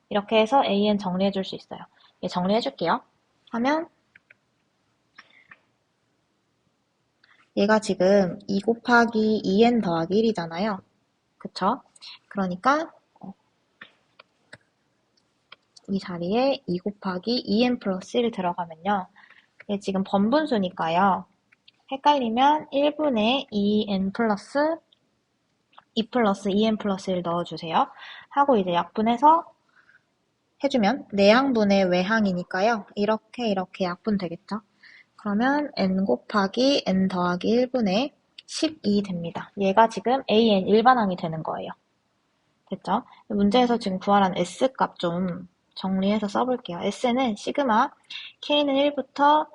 이렇게 해서 an 정리해줄 수 있어요. 얘 정리해줄게요. 하면 얘가 지금 2 곱하기 2n 더하기 1이잖아요. 그쵸? 그러니까 이 자리에 2 곱하기 2n 플러스 1 들어가면요. 얘 지금 번분수니까요. 헷갈리면 1분의 2n 플러스 2 플러스 2n 플러스 1 넣어주세요. 하고 이제 약분해서 해주면 내항분의 외항이니까요. 이렇게 약분 되겠죠. 그러면 n 곱하기 n 더하기 1분의 12 됩니다. 얘가 지금 an 일반항이 되는 거예요. 됐죠? 문제에서 지금 구하라는 S값 좀 정리해서 써볼게요. S는 시그마 K는 1부터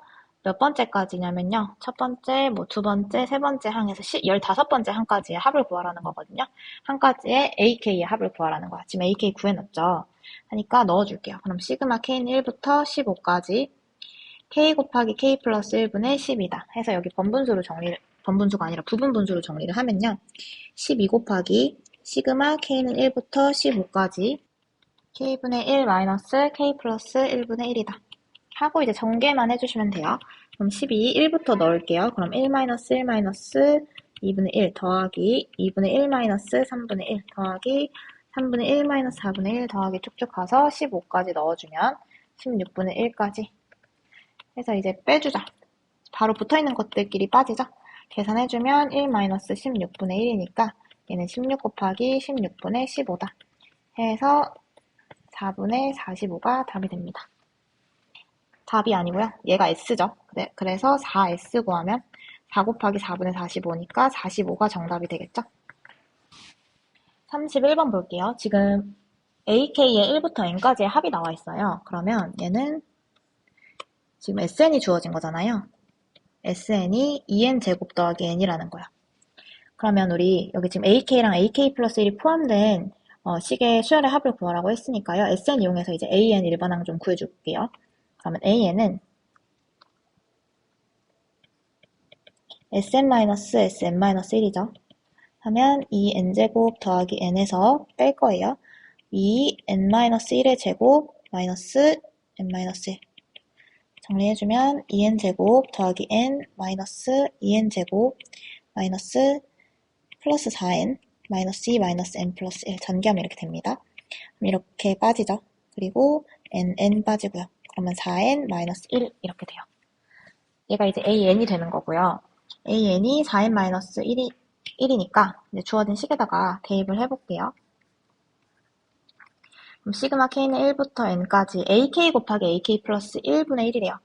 몇 번째까지냐면요. 첫 번째, 두 번째, 세 번째 항에서 15번째 항까지의 합을 구하라는 거거든요. 항까지의 AK의 합을 구하라는 거야. 지금 AK 구해놨죠? 하니까 넣어줄게요. 그럼 시그마 K는 1부터 15까지 K 곱하기 K 플러스 1분의 10이다. 해서 여기 번분수가 아니라 부분분수로 정리를 하면요. 12 곱하기 시그마 K는 1부터 15까지 K분의 1 마이너스 K 플러스 1분의 1이다. 하고 이제 전개만 해주시면 돼요. 그럼 12, 1부터 넣을게요. 그럼 1 마이너스 1 마이너스 2분의 1 더하기 2분의 1 마이너스 3분의 1 더하기 3분의 1 마이너스 4분의 1 더하기 쭉쭉 가서 15까지 넣어주면 16분의 1까지 해서 이제 빼주자. 바로 붙어있는 것들끼리 빠지죠. 계산해주면 1 마이너스 16분의 1이니까 얘는 16 곱하기 16분의 15다. 해서 4분의 45가 답이 됩니다. 답이 아니고요. 얘가 S죠. 그래서 4S 구하면 4 곱하기 4분의 45니까 45가 정답이 되겠죠. 31번 볼게요. 지금 AK의 1부터 N까지의 합이 나와 있어요. 그러면 얘는 지금 SN이 주어진 거잖아요. SN이 2N 제곱 더하기 N이라는 거야. 그러면 우리 여기 지금 AK랑 AK 플러스 1이 포함된 식의 수열의 합을 구하라고 했으니까요. SN 이용해서 이제 AN 일반항 좀 구해줄게요. 그러면 AN은 SN-SN-1이죠. 하면 이 N제곱 더하기 N에서 뺄 거예요. 2n-1의 제곱 마이너스 n-1 정리해주면 2n제곱 더하기 n 마이너스 2n제곱 마이너스 플러스 4n 마이너스 2 마이너스 n 플러스 1 전개하면 이렇게 됩니다. 그럼 이렇게 빠지죠. 그리고 n 빠지고요. 그러면 4n 마이너스 1 이렇게 돼요. 얘가 이제 an이 되는 거고요. an이 4n 마이너스 1이니까 이제 주어진 식에다가 대입을 해볼게요. 그럼 시그마 k는 1부터 n까지 ak 곱하기 ak 플러스 1분의 1이래요.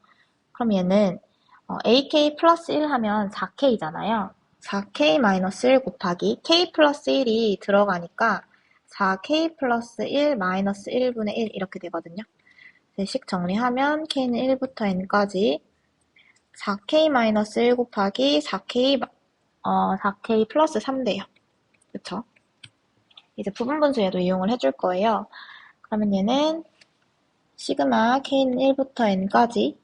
그럼 얘는 ak 플러스 1 하면 4k잖아요. 4k 마이너스 1 곱하기 k 플러스 1이 들어가니까 4k 플러스 1 마이너스 1분의 1 이렇게 되거든요. 식 정리하면 k는 1부터 n까지 4k 마이너스 1 곱하기 4k 플러스 3 돼요. 그쵸? 이제 부분분수에도 이용을 해줄 거예요. 그러면 얘는 시그마 k는 1부터 n까지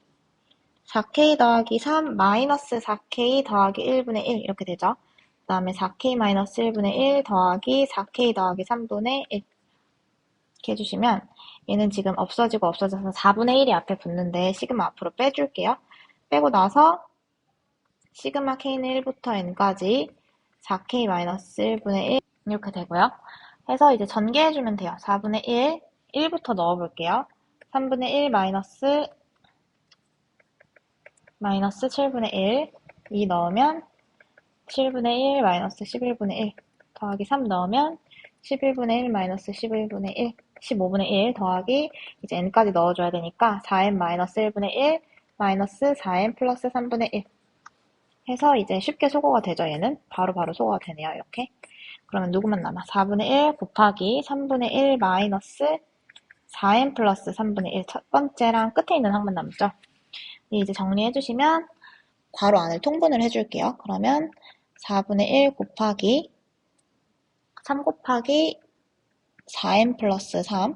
4k 더하기 3 마이너스 4k 더하기 1분의 1 이렇게 되죠. 그 다음에 4k 마이너스 1분의 1 더하기 4k 더하기 3분의 1 이렇게 해주시면 얘는 지금 없어지고 없어져서 4분의 1이 앞에 붙는데 시그마 앞으로 빼줄게요. 빼고 나서 시그마 k는 1부터 n까지 4k 마이너스 1분의 1 이렇게 되고요. 해서 이제 전개해주면 돼요. 4분의 1, 1부터 넣어볼게요. 3분의 1 마이너스 7분의 1, 2 넣으면 7분의 1 마이너스 11분의 1 더하기 3 넣으면 11분의 1 마이너스 11분의 1, 15분의 1 더하기 이제 n까지 넣어줘야 되니까 4n 마이너스 1분의 1 마이너스 4n 플러스 3분의 1 해서 이제 쉽게 소거가 되죠. 얘는 바로 소거가 되네요. 이렇게. 그러면 누구만 남아? 4분의 1 곱하기 3분의 1 마이너스 4n 플러스 3분의 1 첫 번째랑 끝에 있는 항만 남죠. 이제 정리해주시면 괄호 안을 통분을 해줄게요. 그러면 4분의 1 곱하기 3 곱하기 4n 플러스 3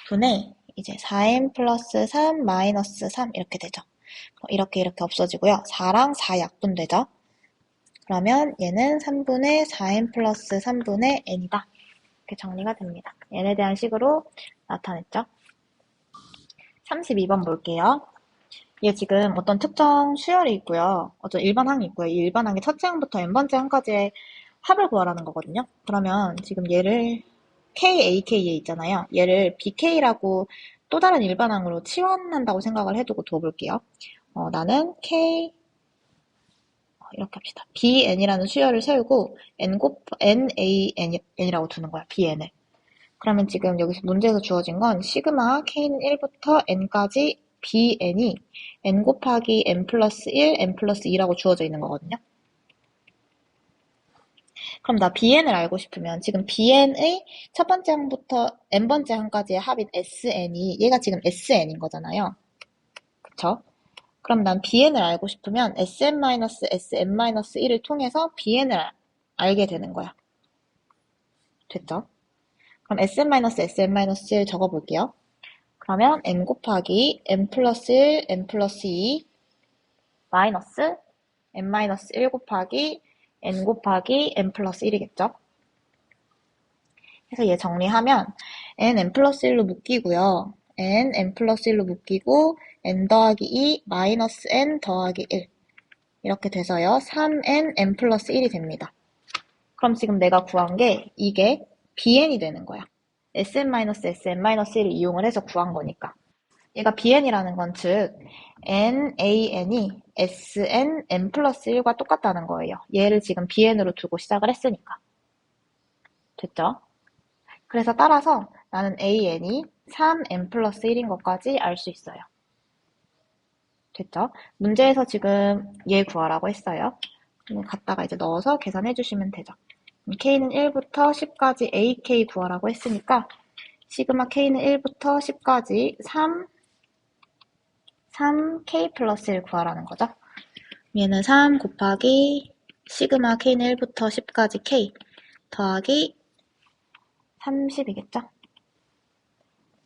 분의 이제 4n 플러스 3 마이너스 3 이렇게 되죠. 이렇게 없어지고요. 4랑 4 약분되죠. 그러면 얘는 3분의 4n 플러스 3분의 n이다. 이렇게 정리가 됩니다. n에 대한 식으로 나타냈죠. 32번 볼게요. 얘 지금 어떤 특정 수열이 있고요. 어떤 일반항이 있고요. 이 일반항의 첫째 항부터 n번째 항까지의 합을 구하라는 거거든요. 그러면 지금 얘를 KAK에 있잖아요. 얘를 BK라고 또 다른 일반항으로 치환한다고 생각을 해두고 두어볼게요. 나는 K 이렇게 합시다. BN이라는 수열을 세우고 NAN이라고 두는 거야. BN을. 그러면 지금 여기서 문제에서 주어진 건 시그마 K는 1부터 N까지 BN이 N 곱하기 N 플러스 1, N 플러스 2라고 주어져 있는 거거든요. 그럼 나 BN을 알고 싶으면 지금 BN의 첫 번째 항부터 N번째 항까지의 합인 SN이 얘가 지금 SN인 거잖아요. 그쵸? 그럼 난 BN을 알고 싶으면 SM-SM-1을 통해서 BN을 알게 되는 거야. 됐죠? 그럼 SM-SM-1 적어볼게요. 그러면 n 곱하기 n 플러스 1, n 플러스 2 마이너스 n-1 곱하기 n 곱하기 n 플러스 1이겠죠? 그래서 얘 정리하면 n 플러스 1로 묶이고요. n 플러스 1로 묶이고 n 더하기 2 마이너스 n 더하기 1 이렇게 돼서요. 3n n 플러스 1이 됩니다. 그럼 지금 내가 구한 게 이게 bn이 되는 거야. sn-sn-1을 이용을 해서 구한 거니까. 얘가 bn이라는 건 즉 nan이 sn n 플러스 1과 똑같다는 거예요. 얘를 지금 bn으로 두고 시작을 했으니까. 됐죠? 그래서 따라서 나는 an이 3n 플러스 1인 것까지 알 수 있어요. 됐죠? 문제에서 지금 얘 구하라고 했어요. 갖다가 이제 넣어서 계산해 주시면 되죠. k는 1부터 10까지 ak 구하라고 했으니까 시그마 k는 1부터 10까지 3k 플러스 1 구하라는 거죠. 얘는 3 곱하기 시그마 k는 1부터 10까지 k 더하기 30이겠죠?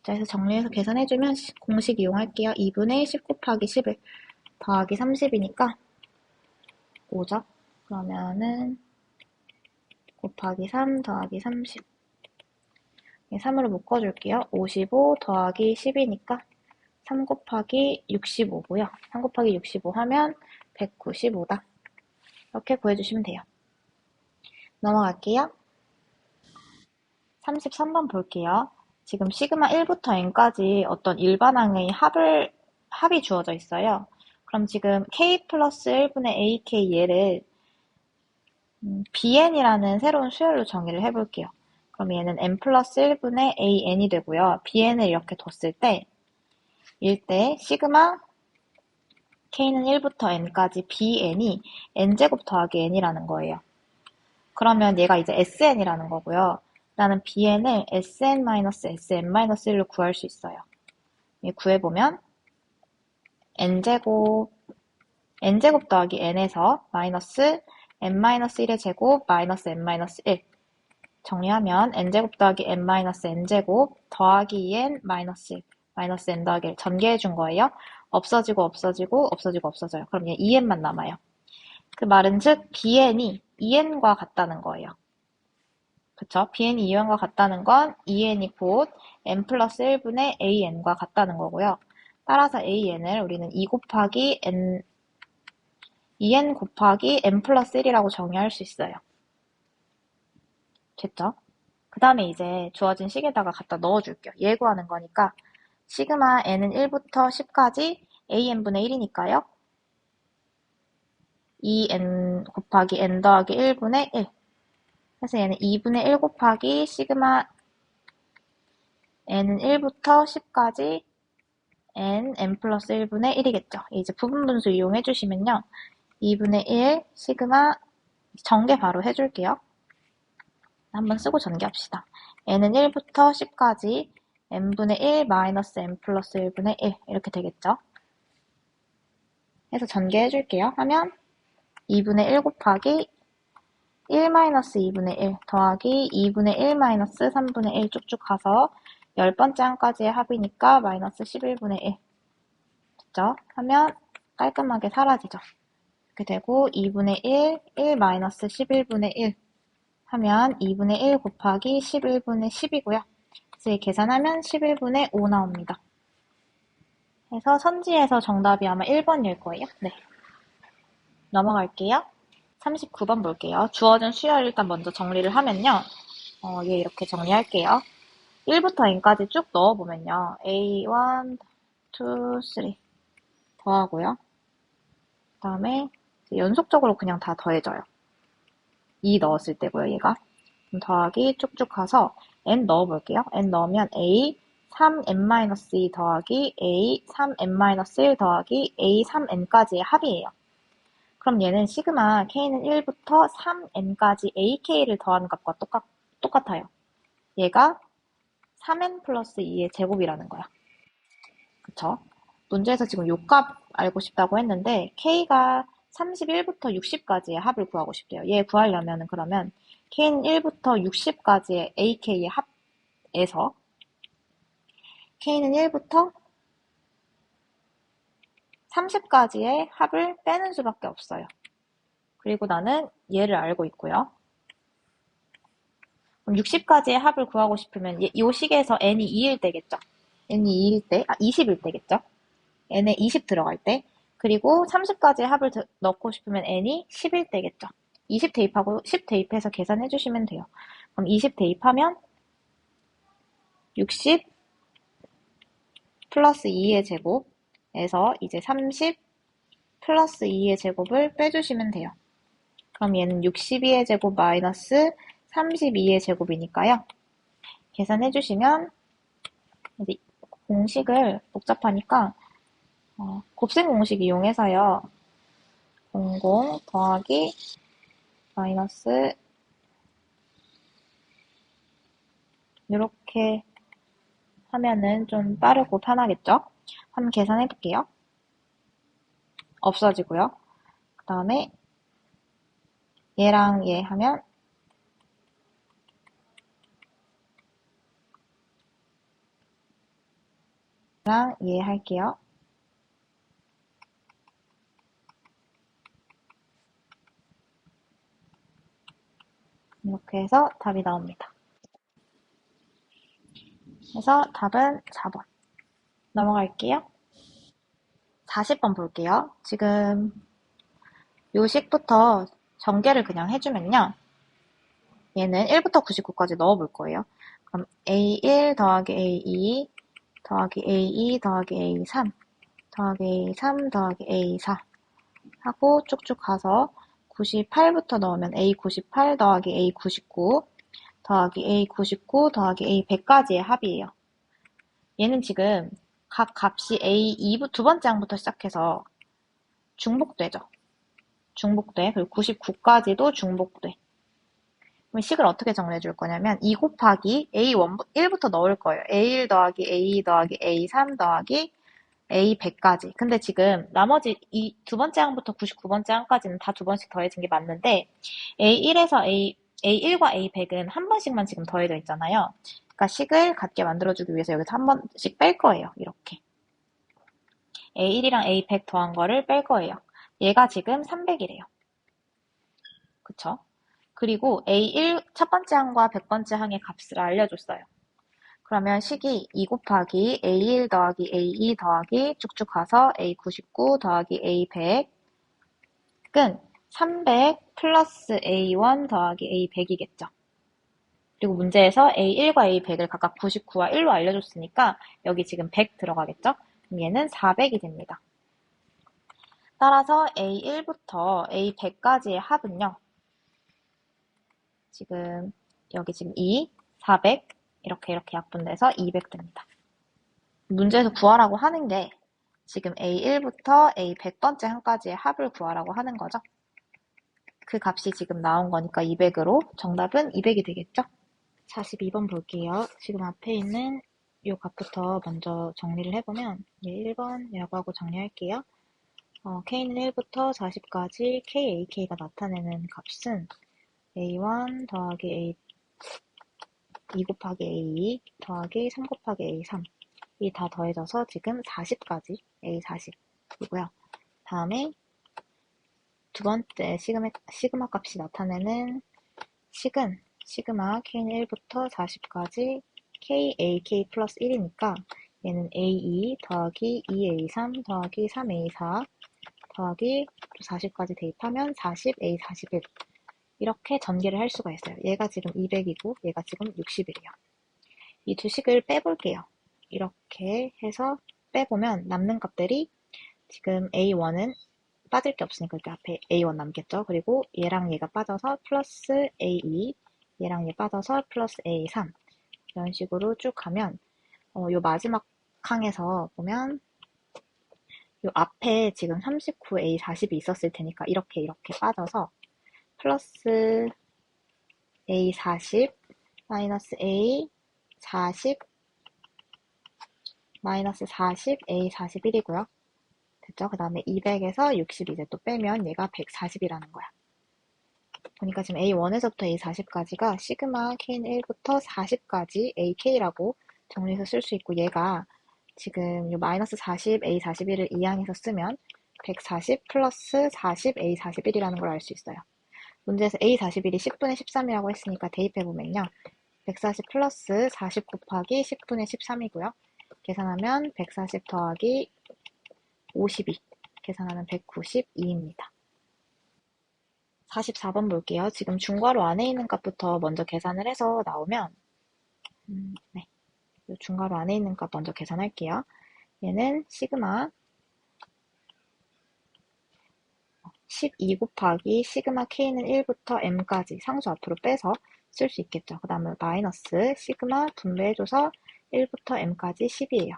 자, 그래서 정리해서 계산해주면 공식 이용할게요. 2분의 10 곱하기 11 더하기 30이니까 5죠? 그러면은 곱하기 3 더하기 30 3으로 묶어줄게요. 55 더하기 10이니까 3 곱하기 65고요. 3 곱하기 65 하면 195다. 이렇게 구해주시면 돼요. 넘어갈게요. 33번 볼게요. 지금 시그마 1부터 n까지 어떤 일반항의 합이 주어져 있어요. 그럼 지금 k 플러스 1분의 ak 얘를 bn이라는 새로운 수열로 정의를 해볼게요. 그럼 얘는 n 플러스 1분의 an이 되고요. bn을 이렇게 뒀을 때 일때 시그마 k는 1부터 n까지 bn이 n제곱 더하기 n이라는 거예요. 그러면 얘가 이제 sn이라는 거고요. 나는 bn을 sn-sn-1로 구할 수 있어요. 구해보면 n제곱 더하기 n에서 마이너스 n-1의 제곱 마이너스 n-1 정리하면 n제곱 더하기 n-n제곱 더하기 2n 마이너스 n 더하기 1 전개해준 거예요. 없어지고 없어져요. 그럼 얘 2n만 남아요. 그 말은 즉 bn이 2n과 같다는 거예요. 그쵸? bn이 2n과 같다는 건 2n이 곧 n 플러스 1분의 an과 같다는 거고요. 따라서 an을 우리는 2n 곱하기 n 플러스 1이라고 정의할 수 있어요. 됐죠? 그 다음에 이제 주어진 식에다가 갖다 넣어줄게요. 얘 구하는 거니까 시그마 n은 1부터 10까지 an분의 1이니까요. 2n 곱하기 n 더하기 1분의 1. 그래서 얘는 2분의 1 곱하기 시그마 n은 1부터 10까지 n 플러스 1분의 1이겠죠. 이제 부분분수 이용해 주시면요. 2분의 1 시그마 전개 바로 해줄게요. 한번 쓰고 전개합시다. n은 1부터 10까지 n분의 1 마이너스 n 플러스 1분의 1 이렇게 되겠죠. 해서 전개해줄게요. 하면 2분의 1 곱하기 1 마이너스 2분의 1 더하기 2분의 1 마이너스 3분의 1 쭉쭉 가서 10번째 항까지의 합이니까 마이너스 11분의 1 됐죠? 하면 깔끔하게 사라지죠. 이렇게 되고 2분의 1 마이너스 11분의 1 하면 2분의 1 곱하기 11분의 10이고요. 그래서 계산하면 11분의 5 나옵니다. 그래서 선지에서 정답이 아마 1번일 거예요. 네. 넘어갈게요. 39번 볼게요. 주어진 수열 일단 먼저 정리를 하면요. 얘 이렇게 정리할게요. 1부터 n까지 쭉 넣어보면요. A1, 2, 3 더하고요. 그 다음에 연속적으로 그냥 다 더해져요. 2 넣었을 때고요, 얘가. 더하기 쭉쭉 가서 n 넣어볼게요. n 넣으면 a 3n-2 더하기 a 3n-1 더하기 a 3n까지의 합이에요. 그럼 얘는 시그마 k는 1부터 3n까지 ak를 더하는 값과 똑같아요. 얘가 3n 플러스 2의 제곱이라는 거야. 그쵸? 문제에서 지금 요 값 알고 싶다고 했는데 k가 31부터 60까지의 합을 구하고 싶대요. 얘 구하려면 그러면 k는 1부터 60까지의 ak의 합에서 k는 1부터 30까지의 합을 빼는 수밖에 없어요. 그리고 나는 얘를 알고 있고요. 그럼 60까지의 합을 구하고 싶으면 이 식에서 n이 2일 때겠죠. n이 2일 때, 20일 때겠죠. n에 20 들어갈 때. 그리고 30까지의 합을 넣고 싶으면 n이 10일 때겠죠. 20 대입하고 10 대입해서 계산해 주시면 돼요. 그럼 20 대입하면 60 플러스 2의 제곱에서 이제 30 플러스 2의 제곱을 빼주시면 돼요. 그럼 얘는 62의 제곱 마이너스 32의 제곱이니까요. 계산해 주시면 이제 공식을 복잡하니까 곱셈 공식 이용해서요. 00 더하기 마이너스 이렇게 하면은 좀 빠르고 편하겠죠? 한번 계산해 볼게요. 없어지고요. 그 다음에 얘랑 얘 하면 얘랑 얘 할게요. 이렇게 해서 답이 나옵니다. 그래서 답은 4번. 넘어갈게요. 40번 볼게요. 지금 요식부터 전개를 그냥 해주면요. 얘는 1부터 99까지 넣어볼 거예요. 그럼 A1 더하기 A2 더하기 A2 더하기 A3 더하기 A3 더하기 A4 하고 쭉쭉 가서 98부터 넣으면 A98 더하기 A99 더하기 A99 더하기 A100까지의 합이에요. 얘는 지금 각 값이 A2 두 번째 항부터 시작해서 중복되죠. 중복돼. 그리고 99까지도 중복돼. 그럼 식을 어떻게 정리해 줄 거냐면 2 곱하기 A1, 1부터 넣을 거예요. A1 더하기 A2 더하기 A3 더하기 A100까지. 근데 지금 나머지 이 두 번째 항부터 99번째 항까지는 다 두 번씩 더해진 게 맞는데 A1에서 A1과 A100은 한 번씩만 지금 더해져 있잖아요. 그러니까 식을 같게 만들어주기 위해서 여기서 한 번씩 뺄 거예요. 이렇게. A1이랑 A100 더한 거를 뺄 거예요. 얘가 지금 300이래요. 그쵸? 그리고 A1 첫 번째 항과 100번째 항의 값을 알려줬어요. 그러면 식이 2 곱하기 A1 더하기 A2 더하기 쭉쭉 가서 A99 더하기 A100은 300 플러스 A1 더하기 A100이겠죠. 그리고 문제에서 A1과 A100을 각각 99와 1로 알려줬으니까 여기 지금 100 들어가겠죠? 그럼 얘는 400이 됩니다. 따라서 A1부터 A100까지의 합은요. 지금 여기 지금 2, 400 이렇게 약분돼서 200 됩니다. 문제에서 구하라고 하는 게 지금 A1부터 A100번째 항까지의 합을 구하라고 하는 거죠. 그 값이 지금 나온 거니까 200으로 정답은 200이 되겠죠? 42번 볼게요. 지금 앞에 있는 이 값부터 먼저 정리를 해보면 1번이라고 하고 정리할게요. K는 1부터 40까지 KAK가 나타내는 값은 A1 더하기 A 2 곱하기 A2 더하기 3 곱하기 A3 이 다 더해져서 지금 40까지 A40이고요. 다음에 두 번째 시그마 값이 나타내는 식은 시그마 K는 1부터 40까지 KAK 플러스 1이니까 얘는 A2 더하기 2A3 더하기 3A4 더하기 40까지 대입하면 40A41 이렇게 전개를 할 수가 있어요. 얘가 지금 200이고 얘가 지금 60이래요. 이 두 식을 빼볼게요. 이렇게 해서 빼보면 남는 값들이 지금 A1은 빠질 게 없으니까 이렇게 앞에 A1 남겠죠. 그리고 얘랑 얘가 빠져서 플러스 A2 얘랑 얘 빠져서 플러스 A3 이런 식으로 쭉 가면 요 마지막 항에서 보면 요 앞에 지금 39A40이 있었을 테니까 이렇게 빠져서 플러스 A40 마이너스 A40 마이너스 40 A41이고요. 됐죠? 그 다음에 200에서 60 이제 또 빼면 얘가 140이라는 거야. 보니까 지금 A1에서부터 A40까지가 시그마 K는 1부터 40까지 AK라고 정리해서 쓸 수 있고 얘가 지금 요 마이너스 40 A41을 이항해서 쓰면 140 플러스 40 A41이라는 걸 알 수 있어요. 문제에서 A41이 10분의 13이라고 했으니까 대입해보면요. 140 플러스 40 곱하기 10분의 13이고요. 계산하면 140 더하기 52 계산하면 192입니다. 44번 볼게요. 지금 중괄호 안에 있는 값부터 먼저 계산을 해서 나오면 네, 중괄호 안에 있는 값 먼저 계산할게요. 얘는 시그마 12 곱하기 시그마 K는 1부터 M까지 상수 앞으로 빼서 쓸 수 있겠죠. 그 다음에 마이너스 시그마 분배해줘서 1부터 M까지 10이에요.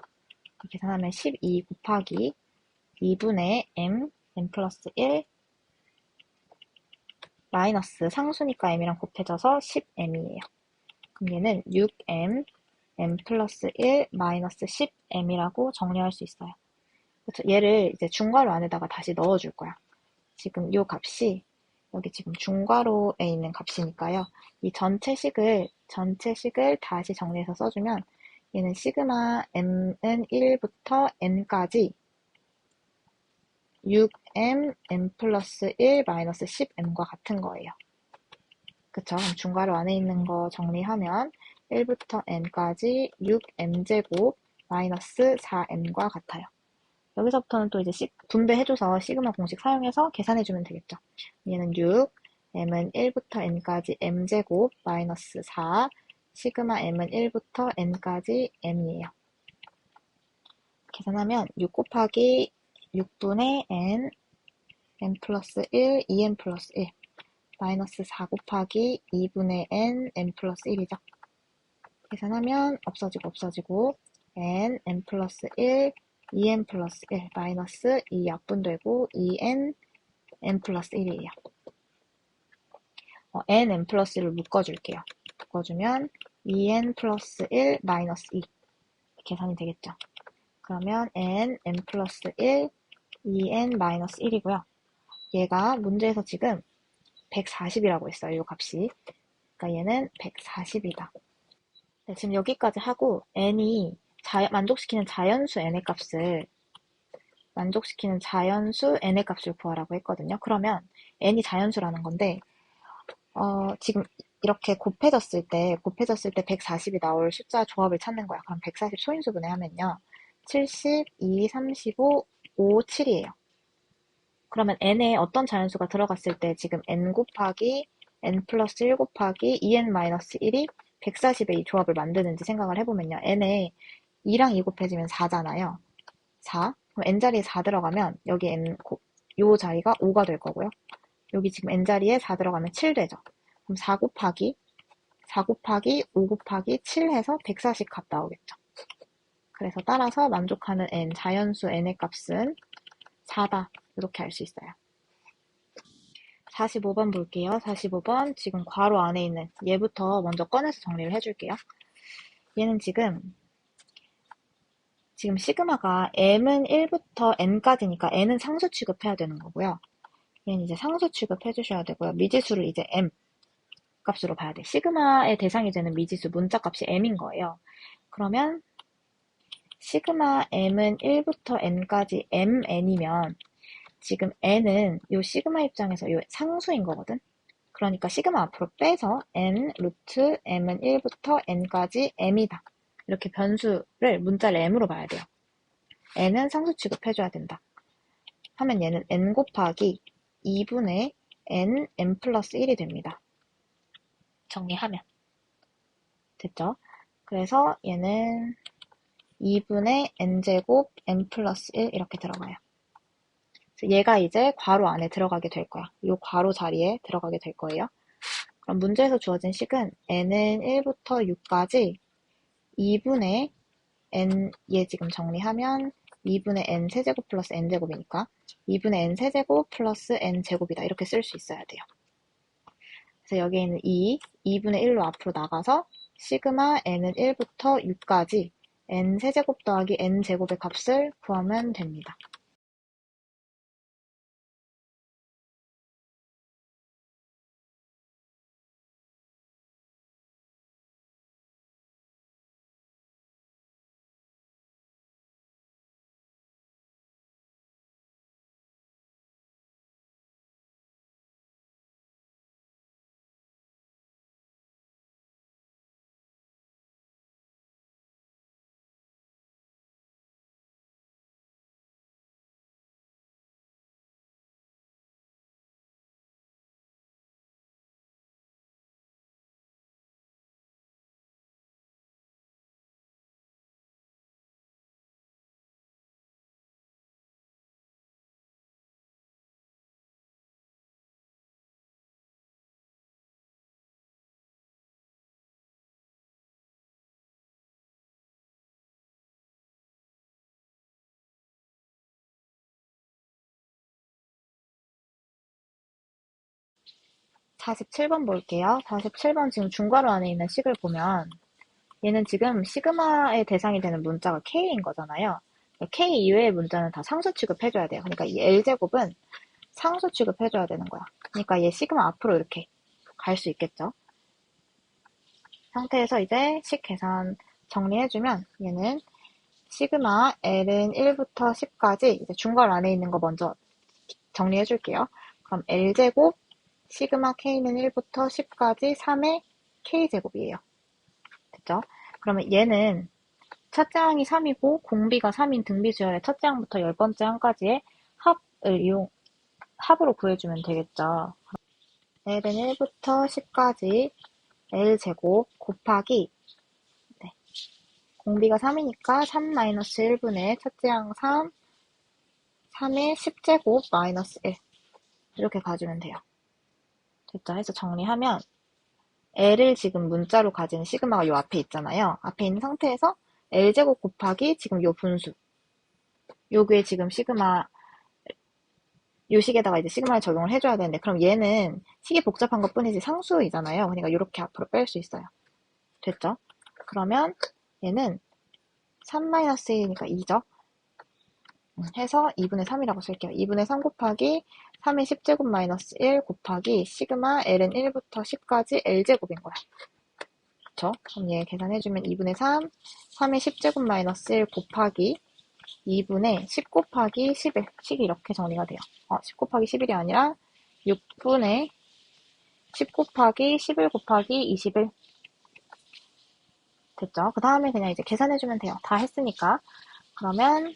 계산하면 12 곱하기 2분의 M 플러스 1 마이너스 상수니까 M이랑 곱해져서 10M이에요. 그럼 얘는 6M M 플러스 1 마이너스 10M이라고 정리할 수 있어요. 그래서 얘를 이제 중괄호 안에다가 다시 넣어줄 거야. 지금 이 값이 여기 지금 중괄호에 있는 값이니까요. 이 전체 식을 다시 정리해서 써주면 얘는 시그마 m은 1부터 n까지 6m m 플러스 1 마이너스 10m과 같은 거예요. 그쵸? 그럼 중괄호 안에 있는 거 정리하면 1부터 n까지 6m제곱 마이너스 4m과 같아요. 여기서부터는 또 이제 분배해줘서 시그마 공식 사용해서 계산해주면 되겠죠. 얘는 6, m은 1부터 n까지 m제곱 마이너스 4, 시그마 m은 1부터 n까지 m이에요. 계산하면 6 곱하기 6분의 n 플러스 1, 2n 플러스 1, 마이너스 4 곱하기 2분의 n 플러스 1이죠. 계산하면 없어지고 n 플러스 1, 2n 플러스 1, 마이너스 2 약분되고 2n 플러스 1이에요. n 플러스 1을 묶어줄게요. 묶어주면 2n 플러스 1 마이너스 2 계산이 되겠죠. 그러면 n 플러스 1, 2n 마이너스 1이고요. 얘가 문제에서 지금 140이라고 했어요. 이 값이. 그러니까 얘는 140이다. 네, 지금 여기까지 하고 n이 만족시키는 자연수 n의 값을 구하라고 했거든요. 그러면 n이 자연수라는 건데 지금 이렇게 곱해졌을 때 140이 나올 숫자 조합을 찾는 거야. 그럼 140 소인수분해 하면요. 70, 2, 35, 5, 7이에요. 그러면 n에 어떤 자연수가 들어갔을 때 지금 n 곱하기 n 플러스 1 곱하기 2n 마이너스 1이 140의 이 조합을 만드는지 생각을 해보면요. n에 2랑 2 곱해지면 4잖아요. 4. 그럼 n자리에 4 들어가면 여기 요 자리가 5가 될 거고요. 여기 지금 n자리에 4 들어가면 7 되죠. 그럼 4 곱하기 5 곱하기 7 해서 140 값 나오겠죠. 그래서 따라서 만족하는 자연수 n의 값은 4다. 이렇게 알 수 있어요. 45번 볼게요. 45번 지금 괄호 안에 있는 얘부터 먼저 꺼내서 정리를 해줄게요. 얘는 지금 시그마가 m은 1부터 n까지니까 n은 상수 취급해야 되는 거고요. 얘는 이제 상수 취급해 주셔야 되고요. 미지수를 이제 m 값으로 봐야 돼. 시그마의 대상이 되는 미지수 문자 값이 m인 거예요. 그러면 시그마 m은 1부터 n까지 mn이면 지금 n은 요 시그마 입장에서 요 상수인 거거든. 그러니까 시그마 앞으로 빼서 n 루트 m은 1부터 n까지 m이다. 이렇게 변수를 문자를 m으로 봐야 돼요. n은 상수 취급해줘야 된다. 하면 얘는 n 곱하기 2분의 m 플러스 1이 됩니다. 정리하면. 됐죠? 그래서 얘는 2분의 n제곱 m 플러스 1 이렇게 들어가요. 얘가 이제 괄호 안에 들어가게 될 거야. 이 괄호 자리에 들어가게 될 거예요. 그럼 문제에서 주어진 식은 n은 1부터 6까지 2분의 n, 얘 지금 정리하면 2분의 n 세제곱 플러스 n제곱이니까 2분의 n 세제곱 플러스 n제곱이다. 이렇게 쓸 수 있어야 돼요. 그래서 여기에 있는 2분의 1로 앞으로 나가서 시그마 n은 1부터 6까지 n 세제곱 더하기 n제곱의 값을 구하면 됩니다. 자, 47번 볼게요. 47번 지금 중괄호 안에 있는 식을 보면 얘는 지금 시그마의 대상이 되는 문자가 K인 거잖아요. K 이외의 문자는 다 상수 취급해줘야 돼요. 그러니까 이 L제곱은 상수 취급해줘야 되는 거야. 그러니까 얘 시그마 앞으로 이렇게 갈 수 있겠죠. 상태에서 이제 식 계산 정리해주면 얘는 시그마 L은 1부터 10까지 이제 중괄호 안에 있는 거 먼저 정리해줄게요. 그럼 L제곱 시그마 K는 1부터 10까지 3의 K제곱이에요. 됐죠? 그러면 얘는 첫째 항이 3이고 공비가 3인 등비수열의 첫째 항부터 10번째 항까지의 합으로 구해주면 되겠죠. L은 1부터 10까지 L제곱 곱하기 네. 공비가 3이니까 3-1분의 첫째 항 3, 3의 10제곱 마이너스 1 이렇게 가주면 돼요. 됐죠? 해서 정리하면 L을 지금 문자로 가진 시그마가 요 앞에 있잖아요. 앞에 있는 상태에서 L제곱 곱하기 지금 요 분수. 요게 지금 시그마, 요 식에다가 이제 시그마를 적용을 해줘야 되는데, 그럼 얘는 식이 복잡한 것 뿐이지 상수이잖아요. 그러니까 이렇게 앞으로 뺄 수 있어요. 됐죠? 그러면 얘는 3-1이니까 2죠? 해서 2분의 3이라고 쓸게요. 2분의 3 곱하기 3의 10제곱 마이너스 1 곱하기 시그마 L은 1부터 10까지 L제곱인 거야. 그쵸? 그럼 얘 계산해주면 2분의 3, 3의 10제곱 마이너스 1 곱하기 2분의 10 곱하기 11. 식이 이렇게 정리가 돼요. 10 곱하기 11이 아니라 6분의 10 곱하기 11 곱하기 21. 됐죠? 그 다음에 그냥 이제 계산해주면 돼요. 다 했으니까. 그러면, 네.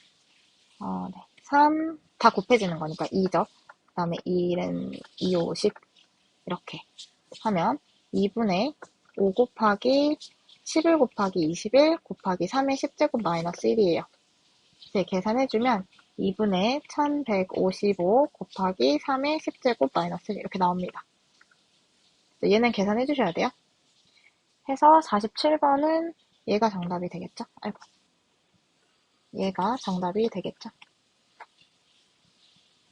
3, 다 곱해지는 거니까 2죠. 그 다음에 1은 2, 5, 10. 이렇게 하면 2분의 5 곱하기 11 곱하기 21 곱하기 3의 10제곱 마이너스 1이에요. 이제 계산해주면 2분의 1155 곱하기 3의 10제곱 마이너스 1 이렇게 나옵니다. 얘는 계산해주셔야 돼요. 해서 47번은 얘가 정답이 되겠죠? 아이고. 얘가 정답이 되겠죠?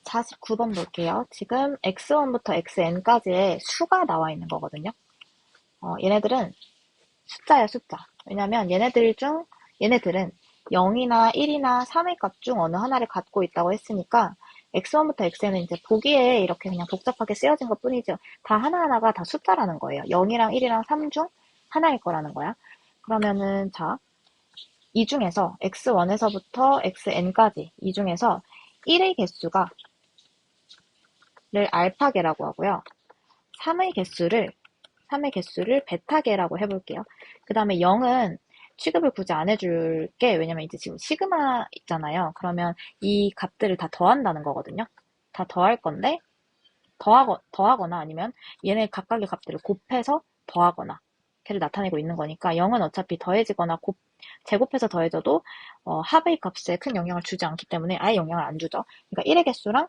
49번 볼게요. 지금 x1부터 xn까지의 수가 나와 있는 거거든요. 얘네들은 숫자야, 숫자. 왜냐면 얘네들은 0이나 1이나 3의 값 중 어느 하나를 갖고 있다고 했으니까 x1부터 xn은 이제 보기에 이렇게 그냥 복잡하게 쓰여진 것 뿐이죠. 다 하나하나가 다 숫자라는 거예요. 0이랑 1이랑 3 중 하나일 거라는 거야. 그러면은 자, 이 중에서 x1에서부터 xn까지 이 중에서 1의 개수가 를 알파계라고 하고요. 3의 개수를 베타계라고 해볼게요. 그 다음에 0은 취급을 굳이 안 해줄게. 왜냐면 이제 지금 시그마 있잖아요. 그러면 이 값들을 다 더한다는 거거든요. 다 더할 건데, 더하거나 아니면 얘네 각각의 값들을 곱해서 더하거나, 걔를 나타내고 있는 거니까 0은 어차피 더해지거나 제곱해서 더해져도 합의 값에 큰 영향을 주지 않기 때문에 아예 영향을 안 주죠. 그러니까 1의 개수랑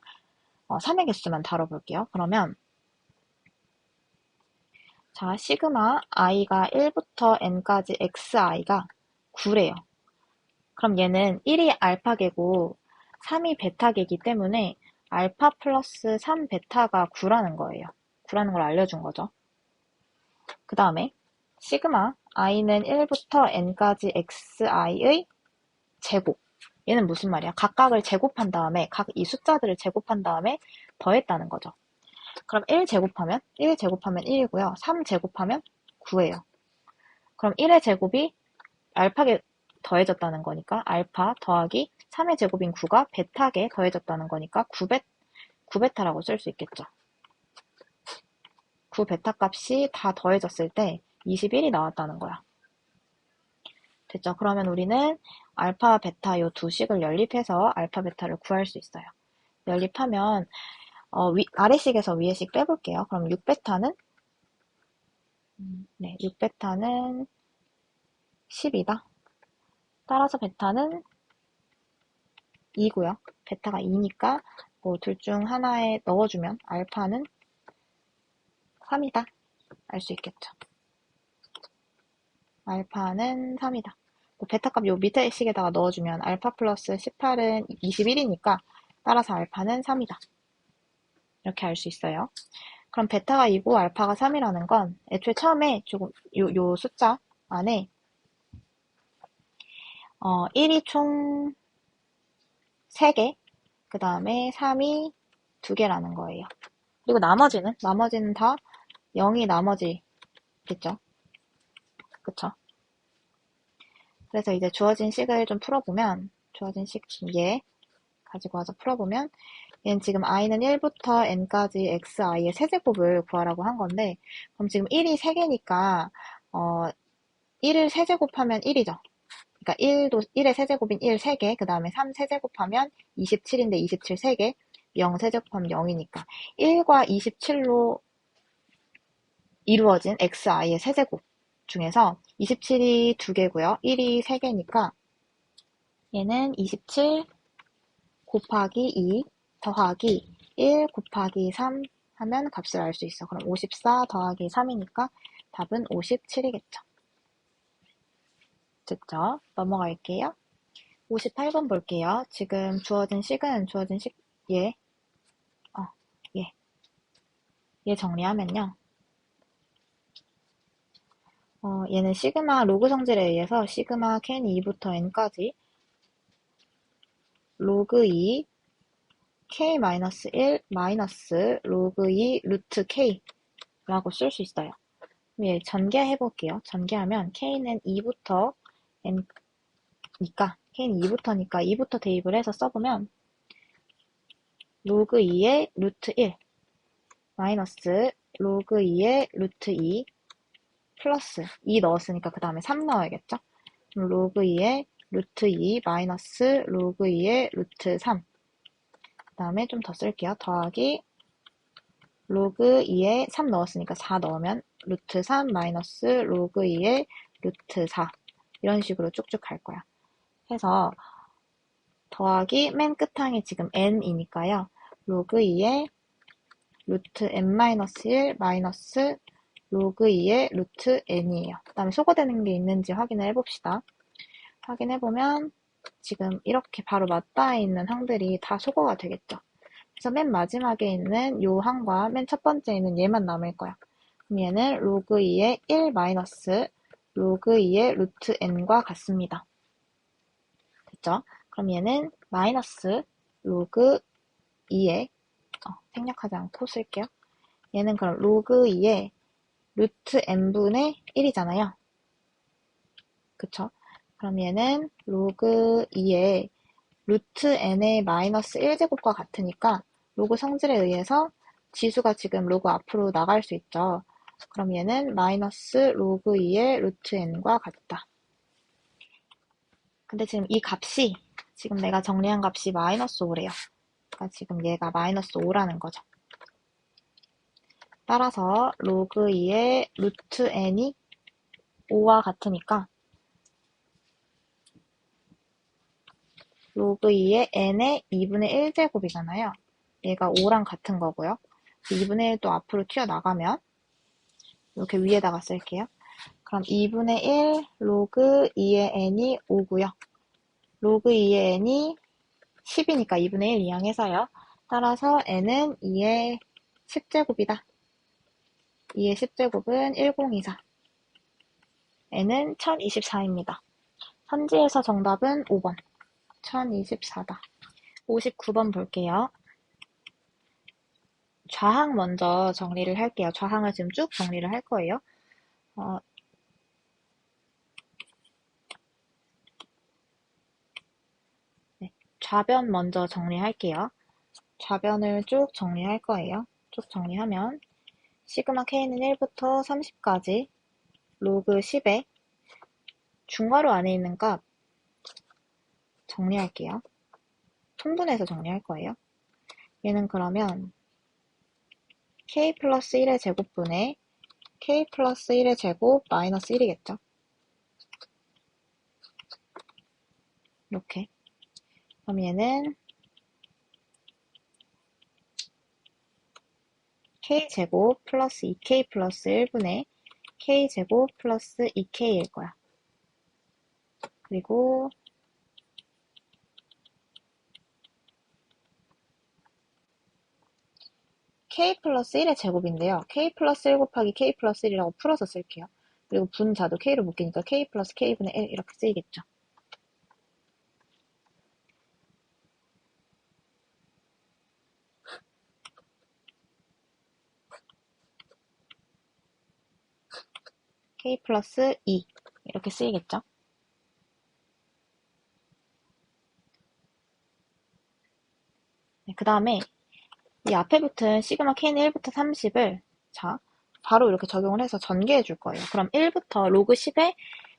3의 개수만 다뤄볼게요. 그러면 자, 시그마 i가 1부터 n까지 xi가 9래요. 그럼 얘는 1이 알파계고 3이 베타계이기 때문에 알파 플러스 3 베타가 9라는 거예요. 9라는 걸 알려준 거죠. 그 다음에 시그마 i는 1부터 n까지 xi의 제곱. 얘는 무슨 말이야? 각각을 제곱한 다음에 각 이 숫자들을 제곱한 다음에 더했다는 거죠. 그럼 1제곱하면 1이고요. 3제곱하면 9예요. 그럼 1의 제곱이 알파게 더해졌다는 거니까 알파 더하기 3의 제곱인 9가 베타게 더해졌다는 거니까 9베타라고 쓸 수 있겠죠. 9베타 값이 다 더해졌을 때 21이 나왔다는 거야. 됐죠? 그러면 우리는 알파, 베타 요 두 식을 연립해서 알파, 베타를 구할 수 있어요. 연립하면 아래식에서 위에식 빼볼게요. 그럼 6베타는 10이다. 따라서 베타는 2고요. 베타가 2니까 뭐 둘 중 하나에 넣어주면 알파는 3이다. 알 수 있겠죠. 알파는 3이다. 베타 값 요 밑에 식에다가 넣어주면 알파 플러스 18은 21이니까 따라서 알파는 3이다. 이렇게 알 수 있어요. 그럼 베타가 2고 알파가 3이라는 건 애초에 처음에 조금 요 숫자 안에 1이 총 3개, 그 다음에 3이 2개라는 거예요. 그리고 나머지는 다 0이 나머지겠죠. 그쵸? 그래서 이제 주어진 식을 좀 풀어보면, 주어진 식 얘 가지고 와서 풀어보면, 얘는 지금 i는 1부터 n까지 xi의 세제곱을 구하라고 한 건데, 그럼 지금 1이 3개니까, 1을 세제곱하면 1이죠. 그러니까 1의 세제곱인 1 3개, 그 다음에 3 세제곱하면 27인데 27 3개, 0 세제곱하면 0이니까 1과 27로 이루어진 xi의 세제곱 중에서 27이 2개고요. 1이 3개니까 얘는 27 곱하기 2 더하기 1 곱하기 3 하면 값을 알 수 있어. 그럼 54 더하기 3이니까 답은 57이겠죠. 됐죠? 넘어갈게요. 58번 볼게요. 지금 주어진 얘, 어, 얘 정리하면요. 얘는 시그마 로그 성질에 의해서 시그마 캔 2부터 n까지 로그 2 k-1 마이너스 로그 2 루트 k 라고 쓸 수 있어요. 그럼 얘 전개해볼게요. 전개하면 k는 2부터 n니까 k는 2부터니까 2부터 대입을 해서 써보면 로그 2의 루트 1 마이너스 로그 2의 루트 2 플러스 2 넣었으니까 그 다음에 3 넣어야겠죠? 그럼 로그 2의 루트 2 마이너스 로그 2의 루트 3 그 다음에 좀 더 쓸게요. 더하기 로그 2에 3 넣었으니까 4 넣으면 루트 3 마이너스 로그 2의 루트 4 이런 식으로 쭉쭉 갈 거야. 해서 더하기 맨 끝항이 지금 n이니까요. 로그 2의 루트 n-1 마이너스 로그 2의 루트 n이에요. 그 다음에 소거되는 게 있는지 확인을 해봅시다. 확인해보면 지금 이렇게 바로 맞닿아 있는 항들이 다 소거가 되겠죠. 그래서 맨 마지막에 있는 요 항과 맨 첫 번째에 있는 얘만 남을 거야. 그럼 얘는 로그 2의 1 마이너스 로그 2의 루트 n과 같습니다. 됐죠? 그럼 얘는 마이너스 로그 2의 생략하지 않고 쓸게요. 얘는 그럼 로그 2의 루트 n분의 1이잖아요. 그쵸? 그럼 얘는 로그 2의 루트 n의 마이너스 1제곱과 같으니까 로그 성질에 의해서 지수가 지금 로그 앞으로 나갈 수 있죠. 그럼 얘는 마이너스 로그 2의 루트 n과 같다. 근데 지금 이 값이 지금 내가 정리한 값이 마이너스 5래요. 그러니까 지금 얘가 마이너스 5라는 거죠. 따라서 로그 2의 루트 n이 5와 같으니까 로그 2의 n의 2분의 1제곱이잖아요. 얘가 5랑 같은 거고요. 2분의 1도 앞으로 튀어나가면 이렇게 위에다가 쓸게요. 그럼 2분의 1 로그 2의 n이 5고요. 로그 2의 n이 10이니까 2분의 1 이항해서요. 따라서 n은 2의 10제곱이다. 2의 10제곱은 1024. n은 1024입니다. 선지에서 정답은 5번. 1024다. 59번 볼게요. 좌항 먼저 정리를 할게요. 좌항을 지금 쭉 정리를 할 거예요. 네, 좌변 먼저 정리할게요. 좌변을 쭉 정리할 거예요. 쭉 정리하면 시그마 k는 1부터 30까지 로그 10에 중괄호 안에 있는 값 정리할게요. 통분해서 정리할 거예요. 얘는 그러면 k 플러스 1의 제곱분의 k 플러스 1의 제곱 마이너스 1이겠죠. 이렇게. 그럼 얘는 k제곱 플러스 2k 플러스 1분의 k제곱 플러스 2k일 거야. 그리고 k 플러스 1의 제곱인데요. k 플러스 1 곱하기 k 플러스 1이라고 풀어서 쓸게요. 그리고 분자도 k로 묶이니까 k 플러스 k분의 1 이렇게 쓰이겠죠. k 플러스 2 이렇게 쓰이겠죠. 네, 그 다음에 이 앞에 붙은 시그마 k는 1부터 30을 자 바로 이렇게 적용을 해서 전개해 줄 거예요. 그럼 1부터 로그 10에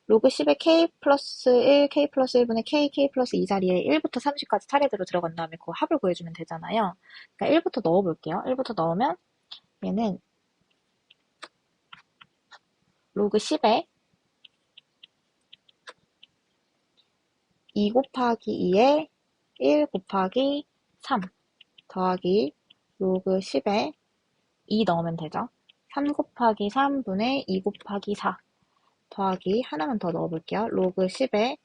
로그 10의 k 플러스 1, k 플러스 1분의 k, k 플러스 2 자리에 1부터 30까지 차례대로 들어간 다음에 그 합을 구해주면 되잖아요. 그러니까 1부터 넣어볼게요. 1부터 넣으면 얘는 로그 10에 2 곱하기 2에 1 곱하기 3 더하기 로그 10에 2 넣으면 되죠. 3 곱하기 3분의 2 곱하기 4 더하기 하나만 더 넣어볼게요. 로그 10에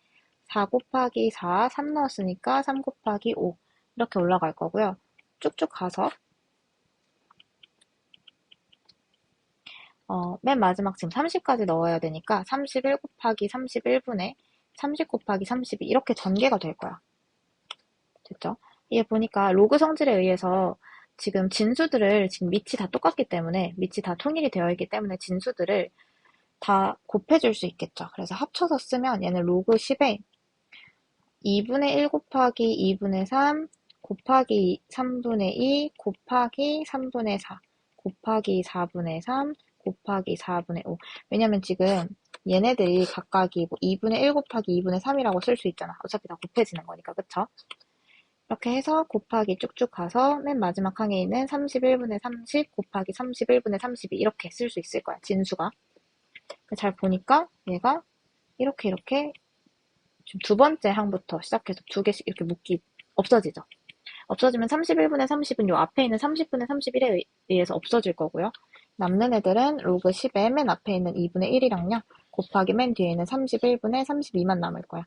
4 곱하기 4, 3 넣었으니까 3 곱하기 5 이렇게 올라갈 거고요. 쭉쭉 가서 맨 마지막 지금 30까지 넣어야 되니까 31 곱하기 31분의 30 곱하기 32 이렇게 전개가 될 거야. 됐죠? 이게 보니까 로그 성질에 의해서 지금 진수들을 지금 밑이 다 똑같기 때문에 밑이 다 통일이 되어 있기 때문에 진수들을 다 곱해줄 수 있겠죠. 그래서 합쳐서 쓰면 얘는 로그 10에 2분의 1 곱하기 2분의 3 곱하기 3분의 2 곱하기 3분의 4 곱하기 4분의 3 곱하기 4분의 5 왜냐면 지금 얘네들이 각각이 뭐 2분의 1 곱하기 2분의 3이라고 쓸 수 있잖아. 어차피 다 곱해지는 거니까 그쵸? 이렇게 해서 곱하기 쭉쭉 가서 맨 마지막 항에 있는 31분의 30 곱하기 31분의 32 이렇게 쓸 수 있을 거야. 진수가. 잘 보니까 얘가 이렇게 지금 두 번째 항부터 시작해서 두 개씩 이렇게 묶기 없어지죠. 없어지면 31분의 30은 요 앞에 있는 30분의 31에 의해서 없어질 거고요. 남는 애들은 로그 10의 맨 앞에 있는 2분의 1이랑요. 곱하기 맨 뒤에 있는 31분의 32만 남을 거야.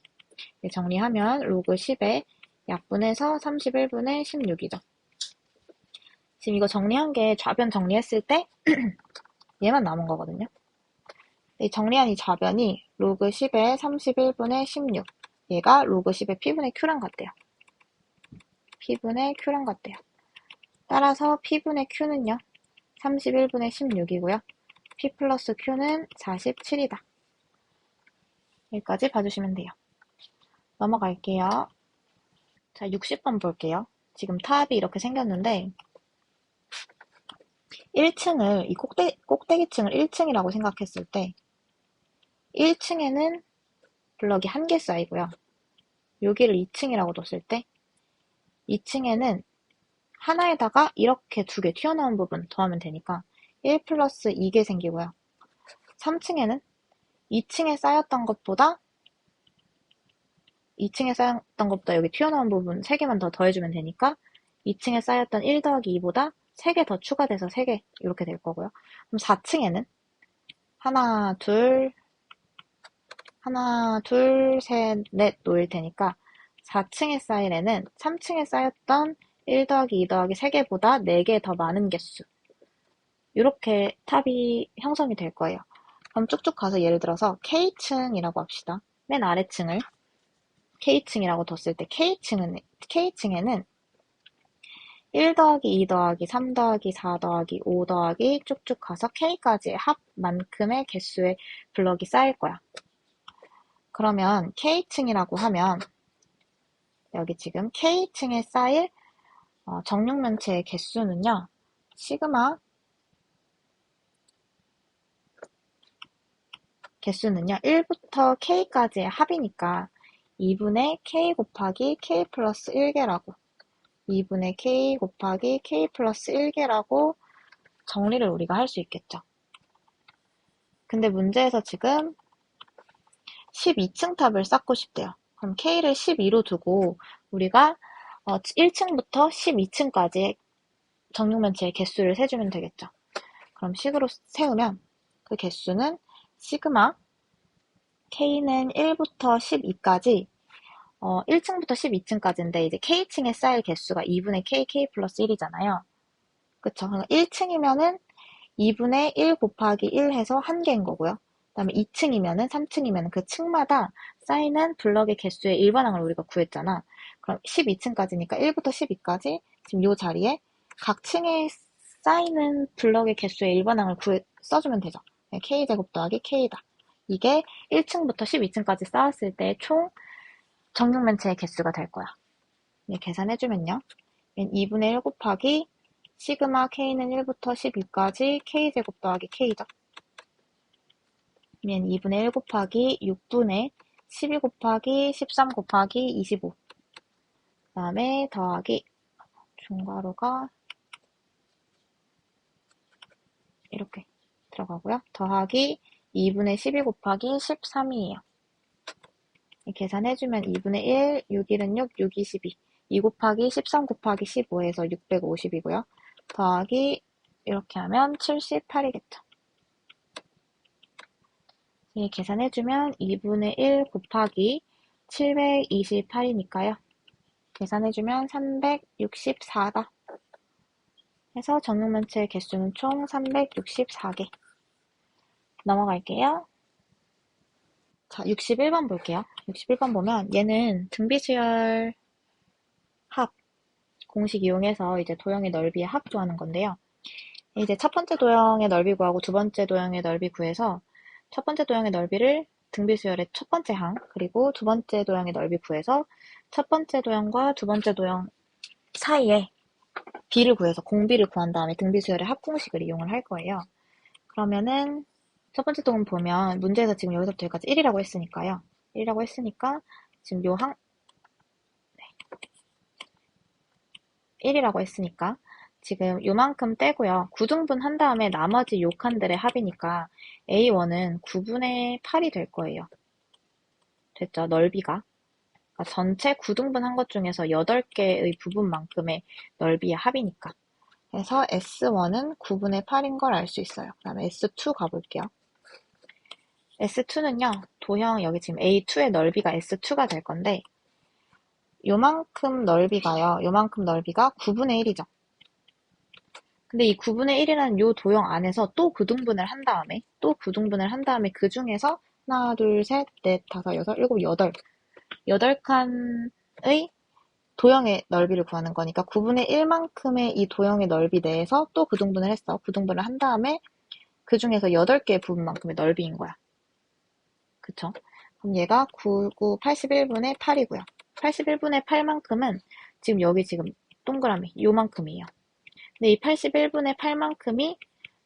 정리하면 로그 10의 약분해서 31분의 16이죠. 지금 이거 정리한 게 좌변 정리했을 때 얘만 남은 거거든요. 이 정리한 이 좌변이 로그 10의 31분의 16 얘가 로그 10의 P분의 Q랑 같대요. P분의 Q랑 같대요. 따라서 P분의 Q는요. 31분의 16이고요. P 플러스 Q는 47이다. 여기까지 봐주시면 돼요. 넘어갈게요. 자, 60번 볼게요. 지금 탑이 이렇게 생겼는데 1층을 이 꼭대기층을 1층이라고 생각했을 때 1층에는 블럭이 1개 쌓이고요. 여기를 2층이라고 뒀을 때 2층에는 하나에다가 이렇게 2개 튀어나온 부분 더하면 되니까 1 플러스 2개 생기고요. 3층에는 2층에 쌓였던 것보다 여기 튀어나온 부분 3개만 더 더해주면 되니까 2층에 쌓였던 1 더하기 2보다 3개 더 추가돼서 3개 이렇게 될 거고요. 그럼 4층에는 하나, 둘, 셋, 넷 놓일 테니까 4층에 쌓일 애는 3층에 쌓였던 1 더하기 2 더하기 3개보다 4개 더 많은 개수. 이렇게 탑이 형성이 될 거예요. 그럼 쭉쭉 가서 예를 들어서 K층이라고 합시다. 맨 아래층을 K층이라고 뒀을 때 K층에는 1 더하기 2 더하기 3 더하기 4 더하기 5 더하기 쭉쭉 가서 K까지의 합만큼의 개수의 블럭이 쌓일 거야. 그러면 K층이라고 하면 여기 지금 K층에 쌓일 정육면체의 개수는요. 시그마 개수는요. 1부터 K까지의 합이니까 2분의 K 곱하기 K 플러스 1개라고 2분의 K 곱하기 K 플러스 1개라고 정리를 우리가 할 수 있겠죠. 근데 문제에서 지금 12층 탑을 쌓고 싶대요. 그럼 K를 12로 두고 우리가 1층부터 12층까지 정육면체의 개수를 세주면 되겠죠. 그럼 식으로 세우면 그 개수는 시그마 K는 1부터 12까지 1층부터 12층까지인데 이제 K층에 쌓일 개수가 2분의 K 플러스 1이잖아요. 그쵸? 1층이면은 2분의 1 곱하기 1 해서 1개인 거고요. 그 다음에 2층이면은 3층이면은 그 층마다 쌓이는 블럭의 개수의 일반항을 우리가 구했잖아. 그럼 12층까지니까 1부터 12까지 지금 이 자리에 각 층에 쌓이는 블럭의 개수의 일반항을 써주면 되죠. K제곱 더하기 K다. 이게 1층부터 12층까지 쌓았을 때 총 정육면체의 개수가 될 거야. 계산해주면요. 2분의 1 곱하기 시그마 K는 1부터 12까지 K제곱 더하기 K죠. 그러면 2분의 1 곱하기 6분의 12 곱하기 13 곱하기 25. 그 다음에 더하기 중괄호가 이렇게 들어가고요. 더하기 2분의 12 곱하기 13이에요. 계산해주면 2분의 1, 6, 1은 6, 6, 22. 2 곱하기 13 곱하기 15에서 650이고요. 더하기 이렇게 하면 78이겠죠. 계산해주면 2분의 1 곱하기 728이니까요. 계산해주면 364다. 해서 정육면체의 개수는 총 364개. 넘어갈게요. 자, 61번 볼게요. 61번 보면 얘는 등비수열 합 공식 이용해서 이제 도형의 넓이의 합 구하는 건데요. 이제 첫 번째 도형의 넓이 구하고 두 번째 도형의 넓이 구해서 첫 번째 도형의 넓이를 등비수열의 첫 번째 항, 그리고 두 번째 도형의 넓이 구해서 첫 번째 도형과 두 번째 도형 사이에 비를 구해서 공비를 구한 다음에 등비수열의 합공식을 이용을 할 거예요. 그러면은 첫 번째 도형 보면 문제에서 지금 여기서부터 여기까지 1이라고 했으니까요. 1이라고 했으니까 지금 요 항 1이라고 했으니까 지금 요만큼 떼고요. 구등분 한 다음에 나머지 요 칸들의 합이니까 A1은 9분의 8이 될 거예요. 됐죠? 넓이가. 그러니까 전체 구등분 한 것 중에서 8개의 부분만큼의 넓이의 합이니까. 그래서 S1은 9분의 8인 걸 알 수 있어요. 그 다음에 S2 가볼게요. S2는요, 도형 여기 지금 A2의 넓이가 S2가 될 건데, 요만큼 넓이가요, 요만큼 넓이가 9분의 1이죠. 근데 이 9분의 1이라는 요 도형 안에서 또 구등분을 한 다음에 그 중에서 하나, 둘, 셋, 넷, 다섯, 여섯, 일곱, 여덟 칸의 도형의 넓이를 구하는 거니까 9분의 1만큼의 이 도형의 넓이 내에서 또 구등분을 했어. 구등분을 한 다음에 그 중에서 8개의 부분만큼의 넓이인 거야. 그쵸? 그럼 얘가 9, 9, 81분의 8이고요. 81분의 8만큼은 지금 여기 지금 동그라미 요만큼이에요. 근데 이 81분의 8만큼이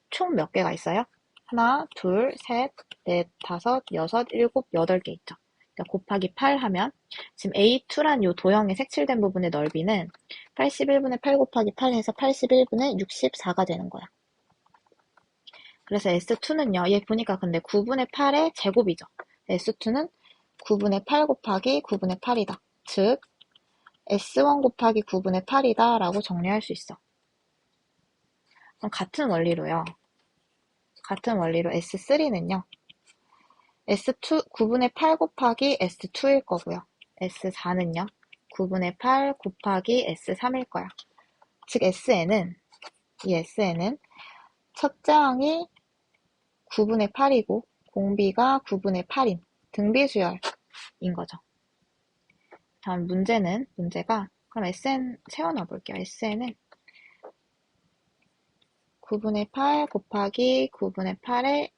총 몇 개가 있어요? 하나, 둘, 셋, 넷, 다섯, 여섯, 일곱, 8개 있죠. 그러니까 곱하기 8 하면 지금 A2란 요 도형의 색칠된 부분의 넓이는 81분의 8 곱하기 8 해서 81분의 64가 되는 거야. 그래서 S2는요. 얘 보니까 근데 9분의 8의 제곱이죠. S2는 9분의 8 곱하기 9분의 8이다. 즉 S1 곱하기 9분의 8이다 라고 정리할 수 있어. 그럼 같은 원리로 S3는요. S2 9분의 8 곱하기 S2일 거고요. S4는요. 9분의 8 곱하기 S3일 거야. 즉 이 SN은 첫째 항이 9분의 8이고 공비가 9분의 8인 등비수열인 거죠. 다음 문제가 그럼 SN 세워놔 볼게요. SN은 9분의 8 곱하기 9분의 8의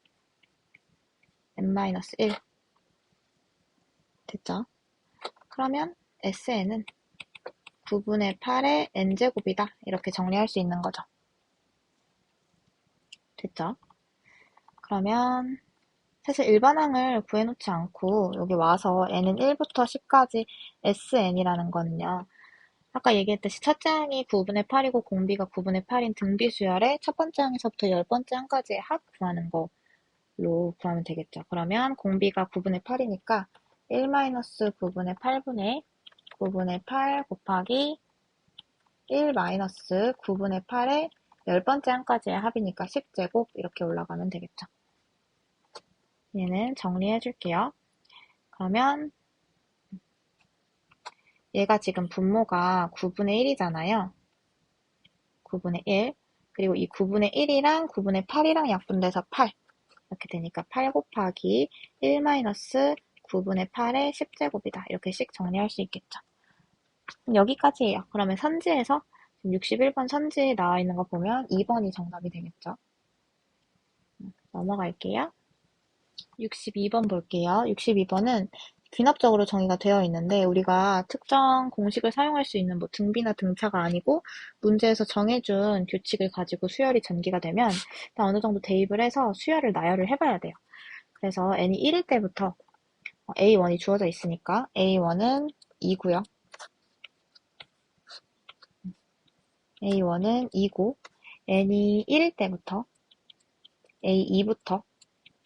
n-1 됐죠? 그러면 SN은 9분의 8의 n제곱이다. 이렇게 정리할 수 있는 거죠. 됐죠? 그러면 사실 일반항을 구해놓지 않고 여기 와서 n은 1부터 10까지 SN이라는 거는요. 아까 얘기했듯이 첫째 항이 9분의 8이고 공비가 9분의 8인 등비수열의 첫 번째 항에서부터 10번째 항까지의 합 구하는 걸로 구하면 되겠죠. 그러면 공비가 9분의 8이니까 1-9분의 8분의 9분의 8 곱하기 1-9분의 8의 10번째 항까지의 합이니까 10제곱 이렇게 올라가면 되겠죠. 얘는 정리해 줄게요. 그러면 얘가 지금 분모가 9분의 1이잖아요. 9분의 1. 그리고 이 9분의 1이랑 9분의 8이랑 약분돼서 8. 이렇게 되니까 8 곱하기 1-9분의 8의 10제곱이다. 이렇게씩 정리할 수 있겠죠. 여기까지예요. 그러면 선지에서 61번 선지에 나와 있는 거 보면 2번이 정답이 되겠죠. 넘어갈게요. 62번 볼게요. 62번은 귀납적으로 정의가 되어 있는데 우리가 특정 공식을 사용할 수 있는 뭐 등비나 등차가 아니고 문제에서 정해준 규칙을 가지고 수열이 전개가 되면 일단 어느 정도 대입을 해서 수열을 나열을 해봐야 돼요. 그래서 n이 1일 때부터 a1이 주어져 있으니까 a1은 2고요. a1은 2고 n이 1일 때부터 a2부터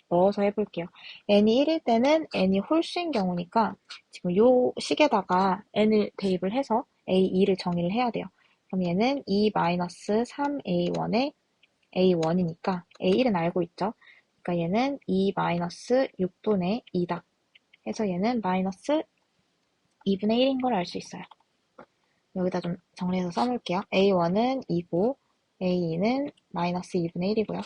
넣어서 해볼게요. n이 1일 때는 n이 홀수인 경우니까 지금 요 식에다가 n을 대입을 해서 a2를 정의를 해야 돼요. 그럼 얘는 2-3a1에 a1이니까 a1은 알고 있죠? 그러니까 얘는 2-6분의 2다. 해서 얘는 마이너스 2분의 1인 걸 알 수 있어요. 여기다 좀 정리해서 써놓을게요. a1은 2고 a2는 마이너스 2분의 1이고요.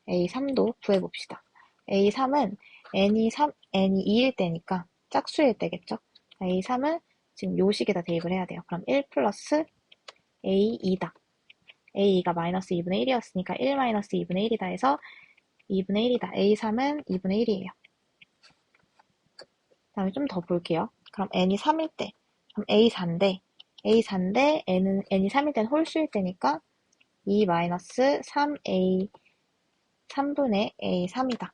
a3도 구해봅시다. a3은 n이 2일 때니까 짝수일 때겠죠? a3은 지금 요 식에다 대입을 해야 돼요. 그럼 1 플러스 a2다. a2가 마이너스 2분의 1이었으니까 1 마이너스 2분의 1이다 해서 2분의 1이다. a3은 2분의 1이에요. 다음에 좀 더 볼게요. 그럼 n이 3일 때, 그럼 a4인데 n이 3일 때는 홀수일 때니까 2 마이너스 3a 3분의 a3이다.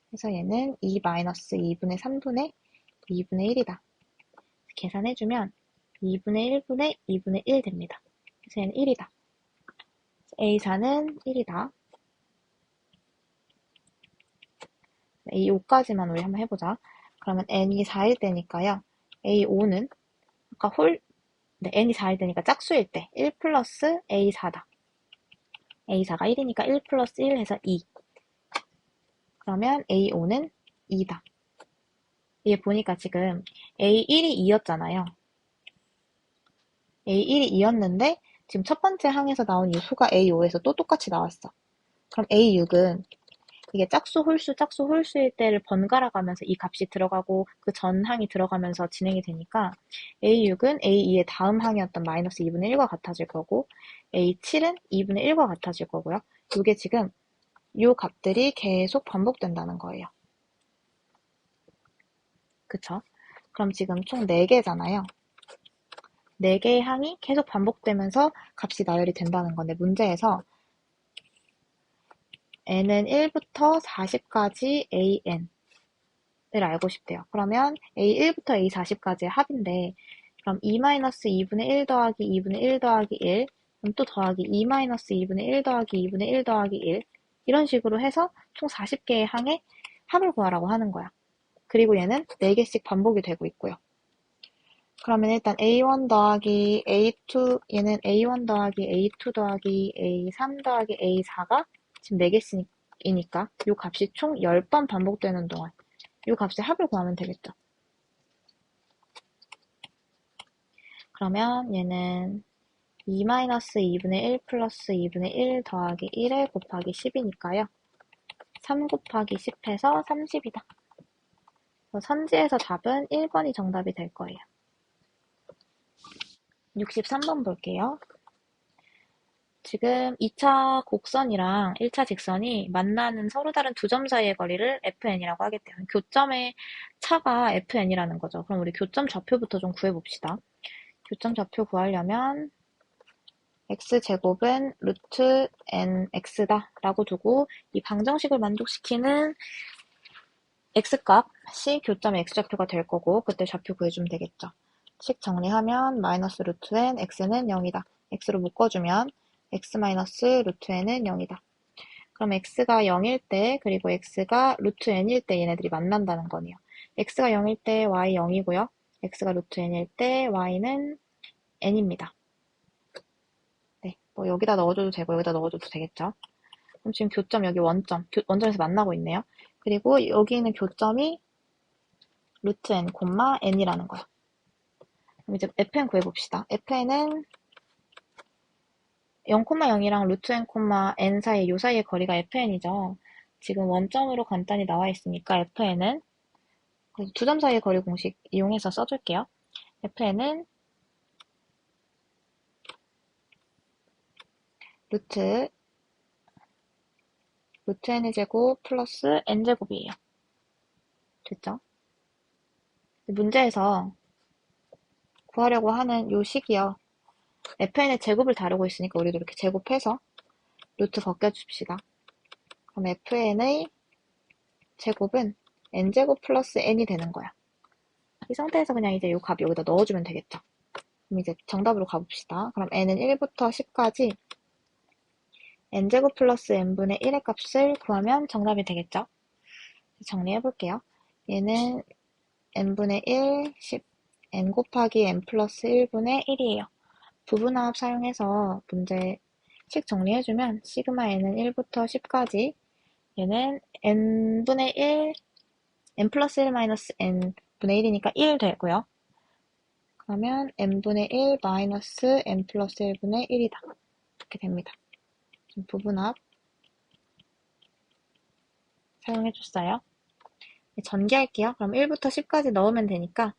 그래서 얘는 2 마이너스 2분의 3분의 2분의 1이다. 계산해주면 2분의 1분의 2분의 1 됩니다. 그래서 얘는 1이다. a4는 1이다. a5까지만 우리 한번 해보자. 그러면 n이 4일 때니까요. a5는 아까 n이 4일 때니까 짝수일 때 1 플러스 a4다. a4가 1이니까 1 플러스 1 해서 2. 그러면 a5는 2다. 얘 보니까 지금 a1이 2였잖아요. a1이 2였는데 지금 첫 번째 항에서 나온 이 수가 a5에서 또 똑같이 나왔어. 그럼 a6은 이게 짝수, 홀수일 때를 번갈아 가면서 이 값이 들어가고 그 전 항이 들어가면서 진행이 되니까 a6은 a2의 다음 항이었던 마이너스 2분의 1과 같아질 거고 a7은 2분의 1과 같아질 거고요. 이게 지금 요 값들이 계속 반복된다는 거예요. 그쵸? 그럼 지금 총 4개잖아요. 4개의 항이 계속 반복되면서 값이 나열이 된다는 건데 문제에서 n은 1부터 40까지 an을 알고 싶대요. 그러면 a1부터 a40까지의 합인데 그럼 2-2분의 1 더하기 2분의 1 더하기 1 그럼 또 더하기 2-2분의 1 더하기 2분의 1 더하기 1 이런 식으로 해서 총 40개의 항의 합을 구하라고 하는 거야. 그리고 얘는 4개씩 반복이 되고 있고요. 그러면 일단 a1 더하기 a2 얘는 a1 더하기 a2 더하기 a3 더하기 a4가 지금 4개씩이니까 이 값이 총 10번 반복되는 동안 이 값의 합을 구하면 되겠죠. 그러면 얘는 2-2분의 1 플러스 2분의 1 더하기 1에 곱하기 10이니까요. 3 곱하기 10 해서 30이다. 선지에서 답은 1번이 정답이 될 거예요. 63번 볼게요. 지금 2차 곡선이랑 1차 직선이 만나는 서로 다른 두 점 사이의 거리를 FN이라고 하겠대요. 교점의 차가 FN이라는 거죠. 그럼 우리 교점 좌표부터 좀 구해봅시다. 교점 좌표 구하려면 x제곱은 루트 nx다 라고 두고 이 방정식을 만족시키는 x값이 교점의 x좌표가 될 거고 그때 좌표 구해주면 되겠죠. 식 정리하면 마이너스 루트 n, x는 0이다. x로 묶어주면 x 마이너스 루트 n은 0이다. 그럼 x가 0일 때 그리고 x가 루트 n일 때 얘네들이 만난다는 거네요. x가 0일 때 y 0이고요. x가 루트 n일 때 y는 n입니다. 네, 뭐 여기다 넣어줘도 되고 여기다 넣어줘도 되겠죠. 그럼 지금 교점 여기 원점에서 만나고 있네요. 그리고 여기 있는 교점이 루트 n, n이라는 거야. 그럼 이제 fn 구해봅시다. fn은 0,0이랑 루트 n, n 사이 요 사이의 거리가 fn이죠. 지금 원점으로 간단히 나와 있으니까 fn은 두 점 사이의 거리 공식 이용해서 써줄게요. fn은 루트 n제곱 플러스 n제곱이에요. 됐죠? 문제에서 구하려고 하는 요 식이요. fn의 제곱을 다루고 있으니까 우리도 이렇게 제곱해서 루트 벗겨줍시다. 그럼 fn의 제곱은 n제곱 플러스 n이 되는 거야. 이 상태에서 그냥 이제 이 값 여기다 넣어주면 되겠죠. 그럼 이제 정답으로 가봅시다. 그럼 n은 1부터 10까지 n제곱 플러스 n분의 1의 값을 구하면 정답이 되겠죠. 정리해볼게요. 얘는 n분의 1, 10, n 곱하기 n 플러스 1분의 1이에요. 부분합 사용해서 문제식 정리해주면 시그마 n은 1부터 10까지 얘는 n분의 1, n 플러스 1 마이너스 n분의 1이니까 1 되고요. 그러면 n분의 1 마이너스 n 플러스 1분의 1이다. 이렇게 됩니다. 부분합 사용해줬어요. 전개할게요. 그럼 1부터 10까지 넣으면 되니까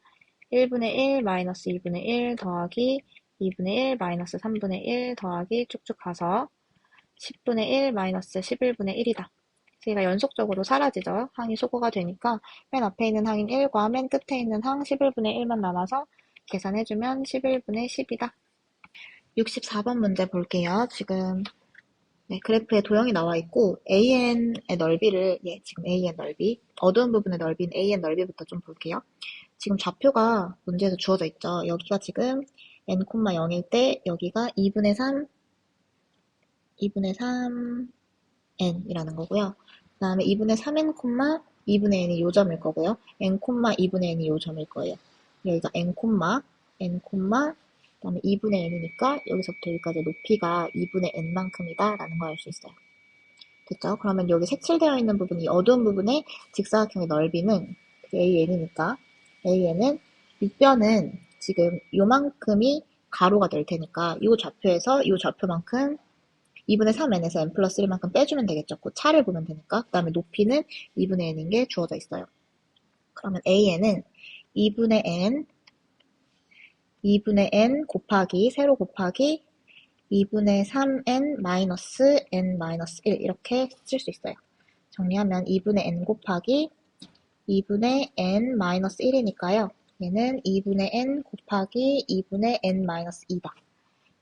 1분의 1 마이너스 2분의 1 더하기 2분의 1 마이너스 3분의 1 더하기 쭉쭉 가서 10분의 1 마이너스 11분의 1이다. 얘가 연속적으로 사라지죠. 항이 소거가 되니까 맨 앞에 있는 항인 1과 맨 끝에 있는 항 11분의 1만 남아서 계산해주면 11분의 10이다. 64번 문제 볼게요. 지금 그래프에 도형이 나와 있고 AN의 넓이를 지금 AN 넓이, 어두운 부분의 넓이인 AN 넓이부터 좀 볼게요. 지금 좌표가 문제에서 주어져 있죠. 여기가 지금 n,0일 때 여기가 2분의 3 n이라는 거고요. 그 다음에 2분의 3n, 2분의 n이 요 점일 거고요. n, 2분의 n이 요 점일 거예요. 여기가 n, 그 다음에 2분의 n이니까 여기서부터 여기까지 높이가 2분의 n만큼이다 라는 걸 알 수 있어요. 됐죠? 그러면 여기 색칠되어 있는 부분, 이 어두운 부분의 직사각형의 넓이는 AN이니까 AN은 윗변은 지금 요만큼이 가로가 될 테니까 이 좌표에서 이 좌표만큼 2분의 3n에서 n 플러스 1만큼 빼주면 되겠죠. 그 차를 보면 되니까. 그 다음에 높이는 2분의 n인 게 주어져 있어요. 그러면 AN은 2분의 n 곱하기, 세로 곱하기 2분의 3n 마이너스 n 마이너스 1 이렇게 쓸 수 있어요. 정리하면 2분의 n 곱하기 2분의 n 마이너스 1이니까요. 얘는 2분의 n 곱하기 2분의 n 마이너스 2다.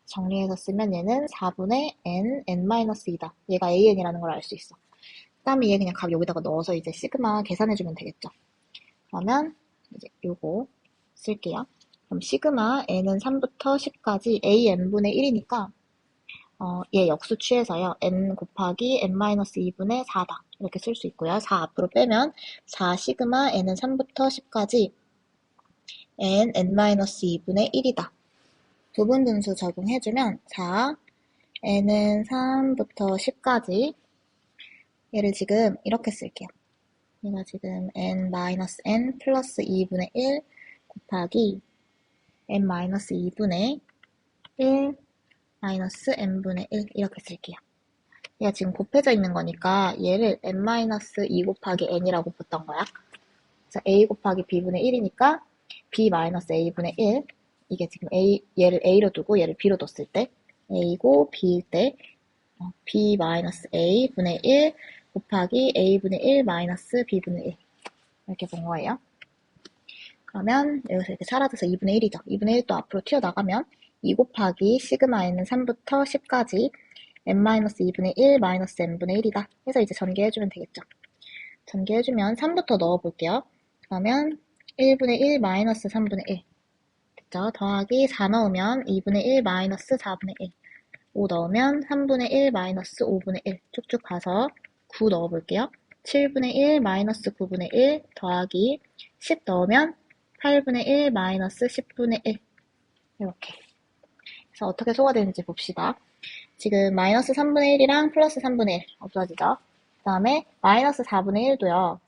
정리해서 쓰면 얘는 4분의 n-2다. 얘가 an이라는 걸 알 수 있어. 그 다음에 얘 그냥 값 여기다가 넣어서 이제 시그마 계산해주면 되겠죠. 그러면 이제 요거 쓸게요. 그럼 시그마 n은 3부터 10까지 an분의 1이니까 얘 역수 취해서요. n 곱하기 n-2분의 4다. 이렇게 쓸 수 있고요. 4 앞으로 빼면 4 시그마 n은 3부터 10까지 n-2분의 1이다. 부분 분수 적용해주면 4, n은 3부터 10까지 얘를 지금 이렇게 쓸게요. 얘가 지금 n-n 플러스 2분의 1 곱하기 n-2분의 1 마이너스 n분의 1 이렇게 쓸게요. 얘가 지금 곱해져 있는 거니까 얘를 n-2 곱하기 n이라고 봤던 거야. 그래서 a 곱하기 b분의 1이니까 b 마이너스 a분의 1 이게 지금 얘를 a로 두고 얘를 b로 뒀을 때 a고 b일 때 b 마이너스 a분의 1 곱하기 a분의 1 마이너스 b분의 1 이렇게 본 거예요. 그러면 여기서 이렇게 사라져서 2분의 1이죠. 2분의 1도 앞으로 튀어나가면 2 곱하기 시그마 n은 3부터 10까지 n-2분의 1 마이너스 n분의 1이다. 해서 이제 전개해주면 되겠죠. 전개해주면 3부터 넣어볼게요. 그러면 1분의 1 마이너스 3분의 1 됐죠? 더하기 4 넣으면 2분의 1 마이너스 4분의 1 5 넣으면 3분의 1 마이너스 5분의 1 쭉쭉 가서 9 넣어볼게요. 7분의 1 마이너스 9분의 1 더하기 10 넣으면 8분의 1 마이너스 10분의 1 이렇게. 그래서 어떻게 소화되는지 봅시다. 지금 마이너스 3분의 1이랑 플러스 3분의 1 없어지죠. 그 다음에 마이너스 4분의 1도요.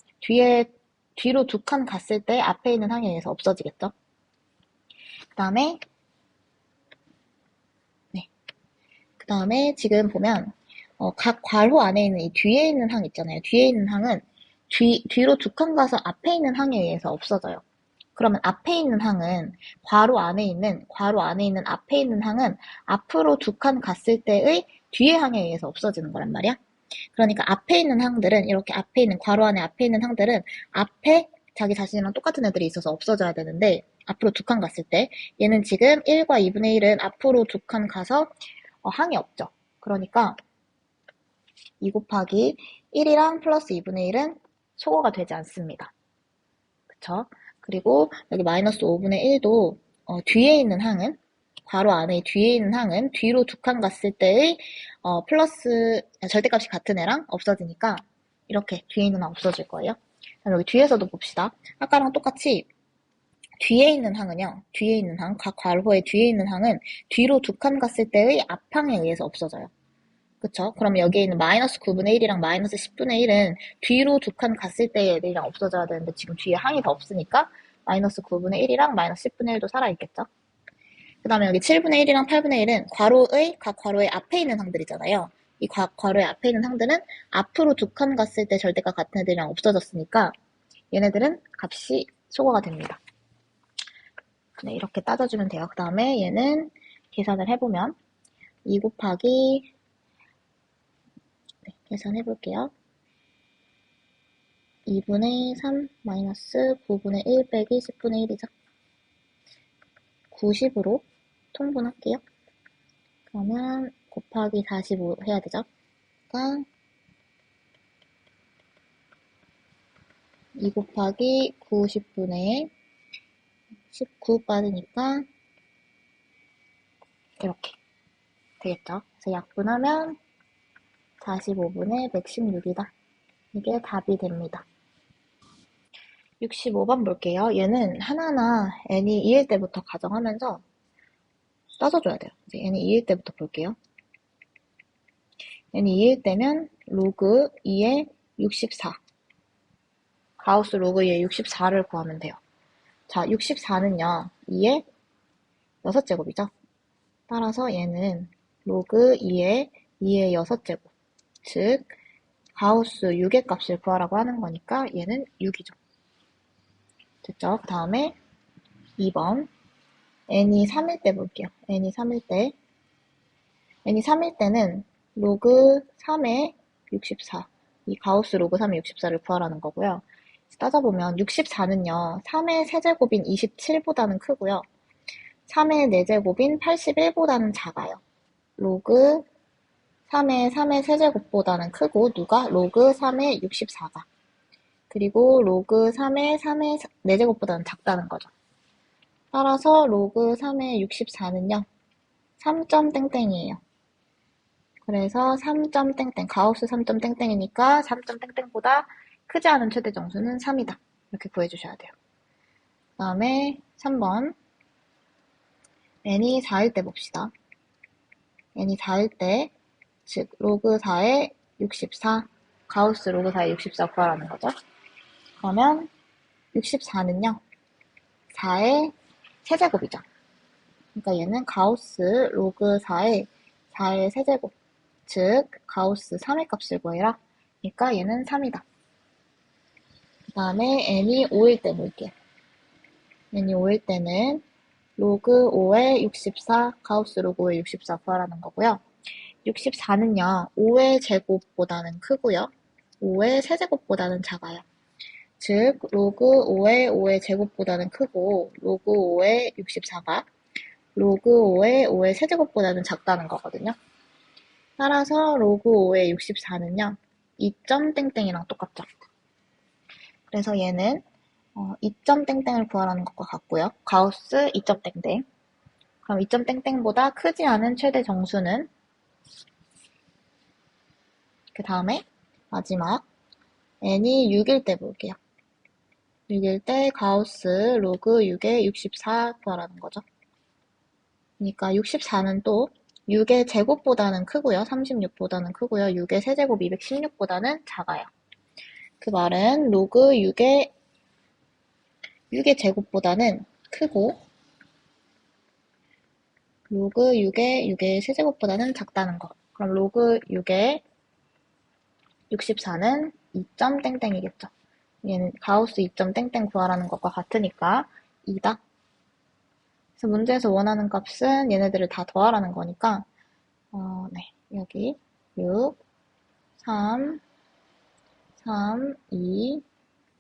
뒤로 두 칸 갔을 때 앞에 있는 항에 의해서 없어지겠죠. 그 다음에 지금 보면 각 괄호 안에 있는 이 뒤에 있는 항 있잖아요. 뒤에 있는 항은 뒤로 두 칸 가서 앞에 있는 항에 의해서 없어져요. 그러면 앞에 있는 항은 괄호 안에 있는 앞에 있는 항은 앞으로 두 칸 갔을 때의 뒤에 항에 의해서 없어지는 거란 말이야. 그러니까 앞에 있는 항들은 이렇게 앞에 있는 괄호 안에 앞에 있는 항들은 앞에 자기 자신이랑 똑같은 애들이 있어서 없어져야 되는데 앞으로 두 칸 갔을 때 얘는 지금 1과 2분의 1은 앞으로 두 칸 가서 항이 없죠. 그러니까 2 곱하기 1이랑 플러스 2분의 1은 소거가 되지 않습니다. 그쵸? 그리고 여기 마이너스 5분의 1도 뒤에 있는 항은 괄호 안에 뒤에 있는 항은 뒤로 두 칸 갔을 때의 플러스 절대값이 같은 애랑 없어지니까 이렇게 뒤에 있는 항 없어질 거예요. 그럼 여기 뒤에서도 봅시다. 아까랑 똑같이 뒤에 있는 항은요. 뒤에 있는 항, 각 괄호의 뒤에 있는 항은 뒤로 두 칸 갔을 때의 앞항에 의해서 없어져요. 그쵸? 그럼 여기에 있는 마이너스 9분의 1이랑 마이너스 10분의 1은 뒤로 두 칸 갔을 때의 애들이랑 없어져야 되는데 지금 뒤에 항이 다 없으니까 마이너스 9분의 1이랑 마이너스 10분의 1도 살아있겠죠? 그 다음에 여기 7분의 1이랑 8분의 1은 각 괄호의 앞에 있는 항들이잖아요. 이 괄호의 앞에 있는 항들은 앞으로 두 칸 갔을 때 절대값 같은 애들이랑 없어졌으니까 얘네들은 값이 소거가 됩니다. 네, 이렇게 따져주면 돼요. 그 다음에 얘는 계산을 해보면 2 곱하기 계산해 볼게요. 2분의 3 마이너스 9분의 1 빼기 10분의 1이죠. 90으로 통분할게요. 그러면 곱하기 45 해야 되죠. 그러니까 2 곱하기 90분의 19 빠지니까 이렇게 되겠죠. 그래서 약분하면 45분의 116이다. 이게 답이 됩니다. 65번 볼게요. 얘는 하나하나 n이 2일 때부터 가정하면서 따져줘야 돼요. 이제 n이 2일 때부터 볼게요. n이 2일 때면 로그 2의 64. 가우스 로그 2의 64를 구하면 돼요. 자, 64는요. 2의 6제곱이죠. 따라서 얘는 로그 2의 6제곱. 즉, 가우스 6의 값을 구하라고 하는 거니까 얘는 6이죠. 됐죠? 그 다음에 2번. n이 3일 때 볼게요. n이 3일 때. n이 3일 때는 로그 3의 64. 이 가우스 로그 3의 64를 구하라는 거고요. 따져보면 64는요. 3의 세제곱인 27보다는 크고요. 3의 4제곱인 81보다는 작아요. 로그 3의 세제곱보다는 크고 누가? 로그 3의 64가. 그리고 로그 3의 4제곱보다는 작다는 거죠. 따라서 로그 3의 64는요. 3점 땡땡이에요. 그래서 3점 땡땡, 가우스 3점 땡땡이니까 3점 땡땡보다 크지 않은 최대 정수는 3이다. 이렇게 구해주셔야 돼요. 그 다음에 3번. n이 4일 때 봅시다. n이 4일 때, 즉 로그 4의 64, 가우스 로그 4의 64 구하라는 거죠. 그러면 64는요. 4의 세제곱이죠. 그러니까 얘는 가우스 로그 4의 세제곱, 즉 가우스 3의 값을 구해라. 그러니까 얘는 3이다. 그 다음에 n이 5일 때 볼게요. n이 5일 때는 로그 5의 64, 가우스 로그 5의 64 구하라는 거고요. 64는요, 5의 제곱보다는 크고요. 5의 세제곱보다는 작아요. 즉, 로그 5의 제곱보다는 크고, 로그 5의 64가 로그 5의 세제곱보다는 작다는 거거든요. 따라서 로그 5의 64는요, 2점 땡땡이랑 똑같죠. 그래서 얘는 2점 땡땡을 구하라는 것과 같고요. 가우스 2점 땡땡. 그럼 2점 땡땡보다 크지 않은 최대 정수는 그 다음에 마지막 n이 6일 때 볼게요. 6일 때 가우스 로그 6의 64 구하라는 거죠. 그러니까 64는 또 6의 제곱보다는 크고요. 36보다는 크고요. 6의 세제곱 216보다는 작아요. 그 말은 로그 6의 제곱보다는 크고 로그 6의 세제곱보다는 작다는 거. 그럼 로그 6의 64는 2점 땡땡이겠죠. 얘는 가우스 2점 땡땡 구하라는 것과 같으니까 2다. 그래서 문제에서 원하는 값은 얘네들을 다 더하라는 거니까 네, 여기 6, 3, 2,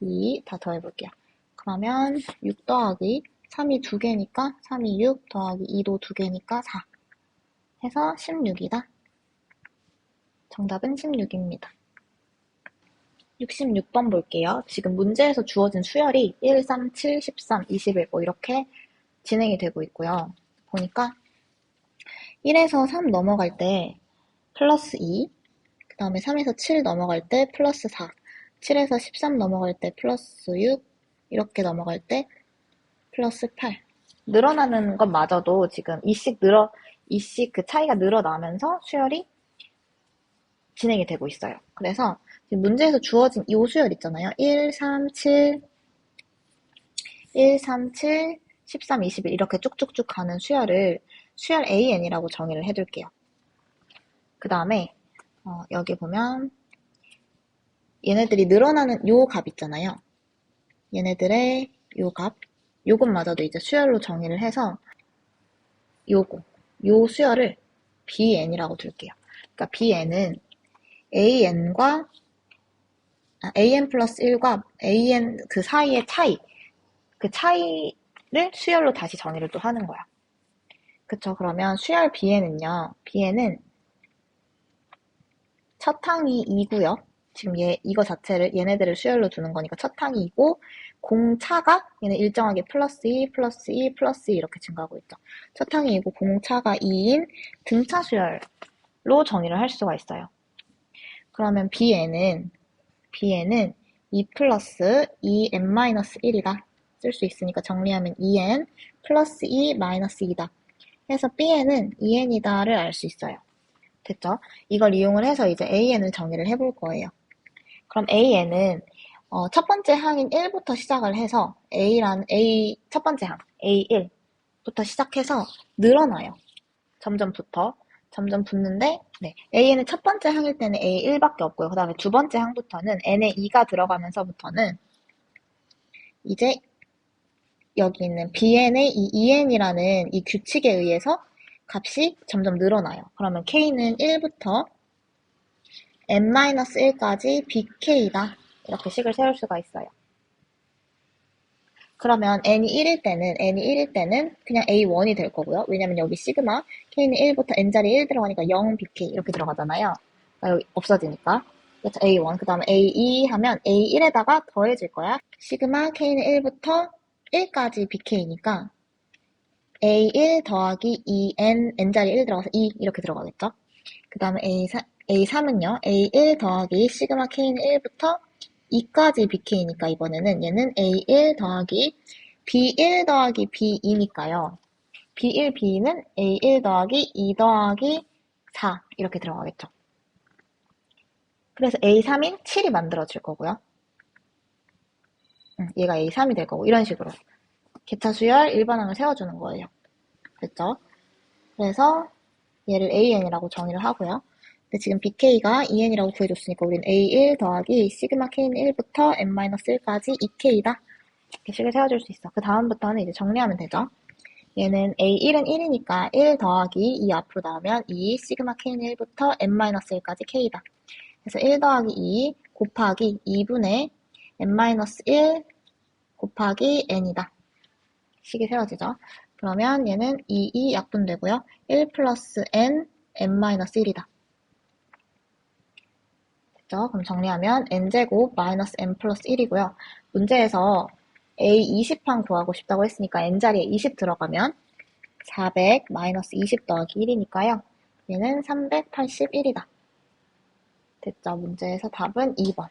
2 다 더해볼게요. 그러면 6 더하기 3이 2개니까 3이 6 더하기 2도 2개니까 4 해서 16이다. 정답은 16입니다. 66번 볼게요. 지금 문제에서 주어진 수열이 1, 3, 7, 13, 21 뭐 이렇게 진행이 되고 있고요. 보니까 1에서 3 넘어갈 때 플러스 2, 그 다음에 3에서 7 넘어갈 때 플러스 4, 7에서 13 넘어갈 때 플러스 6, 이렇게 넘어갈 때 플러스 8. 늘어나는 것마저도 지금 이씩 그 차이가 늘어나면서 수열이 진행이 되고 있어요. 그래서 지금 문제에서 주어진 이 수열 있잖아요. 1, 3, 7, 1, 3, 7, 13, 21 이렇게 쭉쭉쭉 가는 수열을 수열 AN이라고 정의를 해둘게요. 그 다음에 여기 보면 얘네들이 늘어나는 요 값 있잖아요. 얘네들의 요 값, 요것마저도 이제 수열로 정의를 해서 요 수열을 BN이라고 둘게요. 그러니까 BN은 AN 플러스 1과 AN 그 사이의 차이, 그 차이를 수열로 다시 정의를 또 하는 거야. 그쵸? 그러면 수열 BN은요, BN은 첫 항이 2고요. 지금 이거 자체를, 얘네들을 수열로 두는 거니까 첫 항이 2고, 공차가 얘는 일정하게 플러스 2, 플러스 2, 플러스 2 이렇게 증가하고 있죠. 첫 항이 2고 공차가 2인 등차 수열로 정의를 할 수가 있어요. 그러면 Bn은 2 플러스 2n-1이다. 쓸 수 있으니까 정리하면 2n 플러스 2 마이너스 2다. 해서 Bn은 2n이다를 알 수 있어요. 됐죠? 이걸 이용을 해서 이제 AN을 정의를 해볼 거예요. 그럼 AN은 첫 번째 항인 1부터 시작을 해서 첫 번째 항 A1부터 시작해서 늘어나요. 점점 붙는데 AN은 첫 번째 항일 때는 A1밖에 없고요. 그 다음에 두 번째 항부터는 N에 2가 들어가면서부터는 이제 여기 있는 BN의 이 EN이라는 이 규칙에 의해서 값이 점점 늘어나요. 그러면 K는 1부터 n-1까지 BK다. 이렇게 식을 세울 수가 있어요. 그러면 n이 1일 때는 그냥 A1이 될 거고요. 왜냐면 여기 시그마 K는 1부터 n자리 1 들어가니까 0 BK 이렇게 들어가잖아요. 그러니까 여기 없어지니까. 그래서 A1, 그 다음에 A2 하면 A1에다가 더해질 거야. 시그마 K는 1부터 1까지 BK니까 A1 더하기 2N, N자리 1 들어가서 2 이렇게 들어가겠죠. 그 다음에 A3은요. A1 더하기 시그마 K는 1부터 2까지 BK니까 이번에는 얘는 A1 더하기 B1 더하기 B2니까요. B1, B2는 A1 더하기 2 더하기 4 이렇게 들어가겠죠. 그래서 A3인 7이 만들어질 거고요. 얘가 A3이 될 거고 이런 식으로 개차 수열 일반항을 세워주는 거예요. 됐죠? 그래서 얘를 AN이라고 정의를 하고요. 근데 지금 BK가 2N이라고 구해줬으니까 우린 A1 더하기 시그마 K는 1부터 N-1까지 2K다. 이렇게 식을 세워줄 수 있어. 그 다음부터는 이제 정리하면 되죠. 얘는 A1은 1이니까 1 더하기 2 앞으로 나오면 2 시그마 K는 1부터 N-1까지 K다. 그래서 1 더하기 2 곱하기 2분의 N-1 곱하기 N이다. 식이 세워지죠. 그러면 얘는 2 약분되고요. 1 플러스 N, N-1이다. 됐죠? 그럼 정리하면 N제곱 마이너스 N 플러스 1이고요. 문제에서 A20항 구하고 싶다고 했으니까 N자리에 20 들어가면 400 마이너스 20 더하기 1이니까요. 얘는 381이다. 됐죠? 문제에서 답은 2번.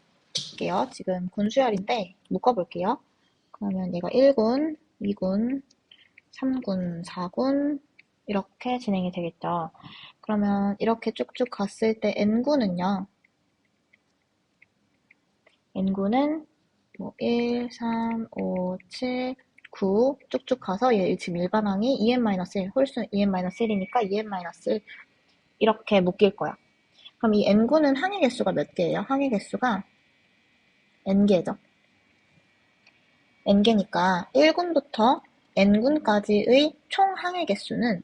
볼게요. 지금 군수열인데 묶어볼게요. 그러면 얘가 1군, 2군, 3군, 4군 이렇게 진행이 되겠죠. 그러면 이렇게 쭉쭉 갔을 때 N군은요. N군은 뭐 1, 3, 5, 7, 9 쭉쭉 가서 얘 지금 일반항이 2n-1, 홀수 2n-1이니까 2n-1 이렇게 묶일 거야. 그럼 이 N군은 항의 개수가 몇 개예요? 항의 개수가 N개죠. N개니까 1군부터 N군까지의 총 항의 개수는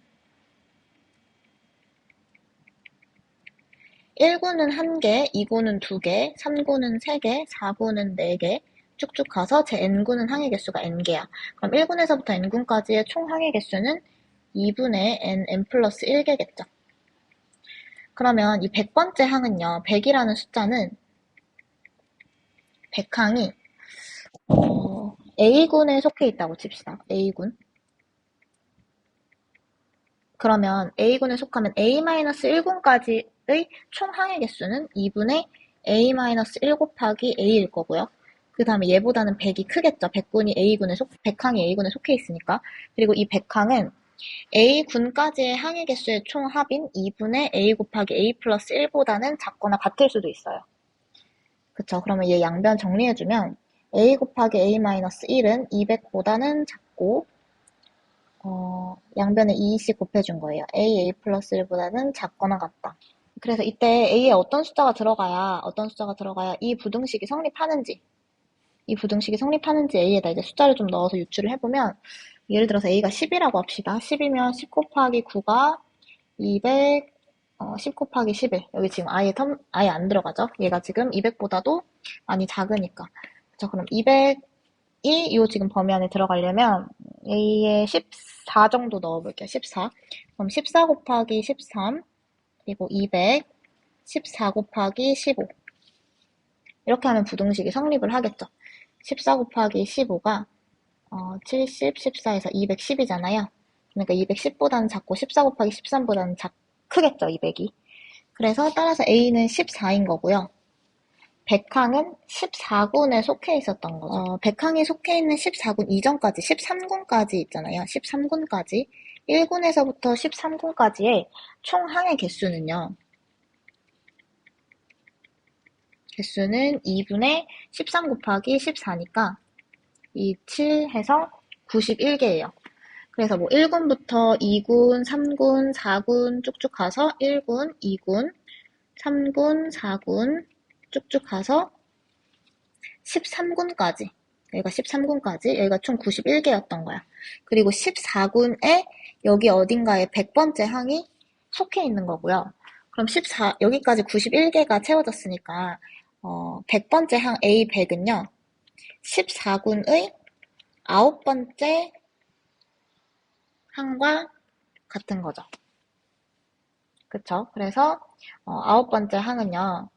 1군은 1개, 2군은 2개, 3군은 3개, 4군은 4개 쭉쭉 가서 제 N군은 항의 개수가 N개야. 그럼 1군에서부터 N군까지의 총 항의 개수는 2분의 N 플러스 1개겠죠. 그러면 이 100번째 항은요. 100이라는 숫자는 백항이 A군에 속해 있다고 칩시다. A군. 그러면 A군에 속하면 A-1군까지의 총 항해 개수는 2분의 A-1 곱하기 A일 거고요. 그 다음에 얘보다는 100이 크겠죠. 100항이 A군에 속해 있으니까. 그리고 이 100항은 A군까지의 항해 개수의 총 합인 2분의 A 곱하기 A 플러스 1보다는 작거나 같을 수도 있어요. 그쵸. 그러면 얘 양변 정리해주면 A 곱하기 A-1은 200보다는 작고 양변에 2씩 곱해준 거예요. A 플러스 1보다는 작거나 같다. 그래서 이때 A에 어떤 숫자가 들어가야 이 부등식이 성립하는지 A에다 이제 숫자를 좀 넣어서 유추를 해보면 예를 들어서 A가 10이라고 합시다. 10이면 10 곱하기 9가 200, 10 곱하기 11. 여기 지금 아예 안 들어가죠? 얘가 지금 200보다도 많이 작으니까. 그쵸? 그럼 200이 요 지금 범위 안에 들어가려면 A에 14 정도 넣어볼게요. 14. 그럼 14 곱하기 13, 그리고 200, 14 곱하기 15. 이렇게 하면 부등식이 성립을 하겠죠. 14 곱하기 15가 70, 14에서 210이잖아요. 그러니까 210보다는 작고 14 곱하기 13보다는 크겠죠, 200이. 그래서 따라서 A는 14인 거고요. 백항은 14군에 속해 있었던 거죠. 백항이 속해 있는 14군 이전까지 13군까지 있잖아요. 13군까지 1군에서부터 13군까지의 총 항해 개수는 2분의 13 곱하기 14니까 이 7 해서 91개예요. 그래서 뭐 1군부터 2군, 3군, 4군 쭉쭉 가서 1군, 2군, 3군, 4군 쭉쭉 가서 13군까지. 여기가 13군까지. 여기가 총 91개였던 거야. 그리고 14군에 여기 어딘가에 100번째 항이 속해 있는 거고요. 그럼 여기까지 91개가 채워졌으니까 100번째 항 A100은요. 14군의 9번째 항과 같은 거죠. 그쵸? 그래서 9번째 항은요.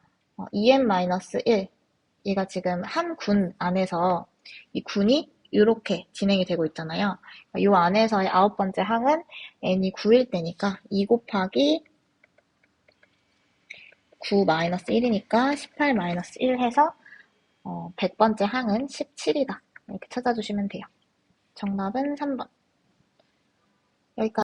2n-1 얘가 지금 한 군 안에서 이 군이 이렇게 진행이 되고 있잖아요. 이 안에서의 9번째 항은 n이 9일 때니까 2 곱하기 9-1이니까 18-1 해서 100번째 항은 17이다. 이렇게 찾아주시면 돼요. 정답은 3번. 여기까지.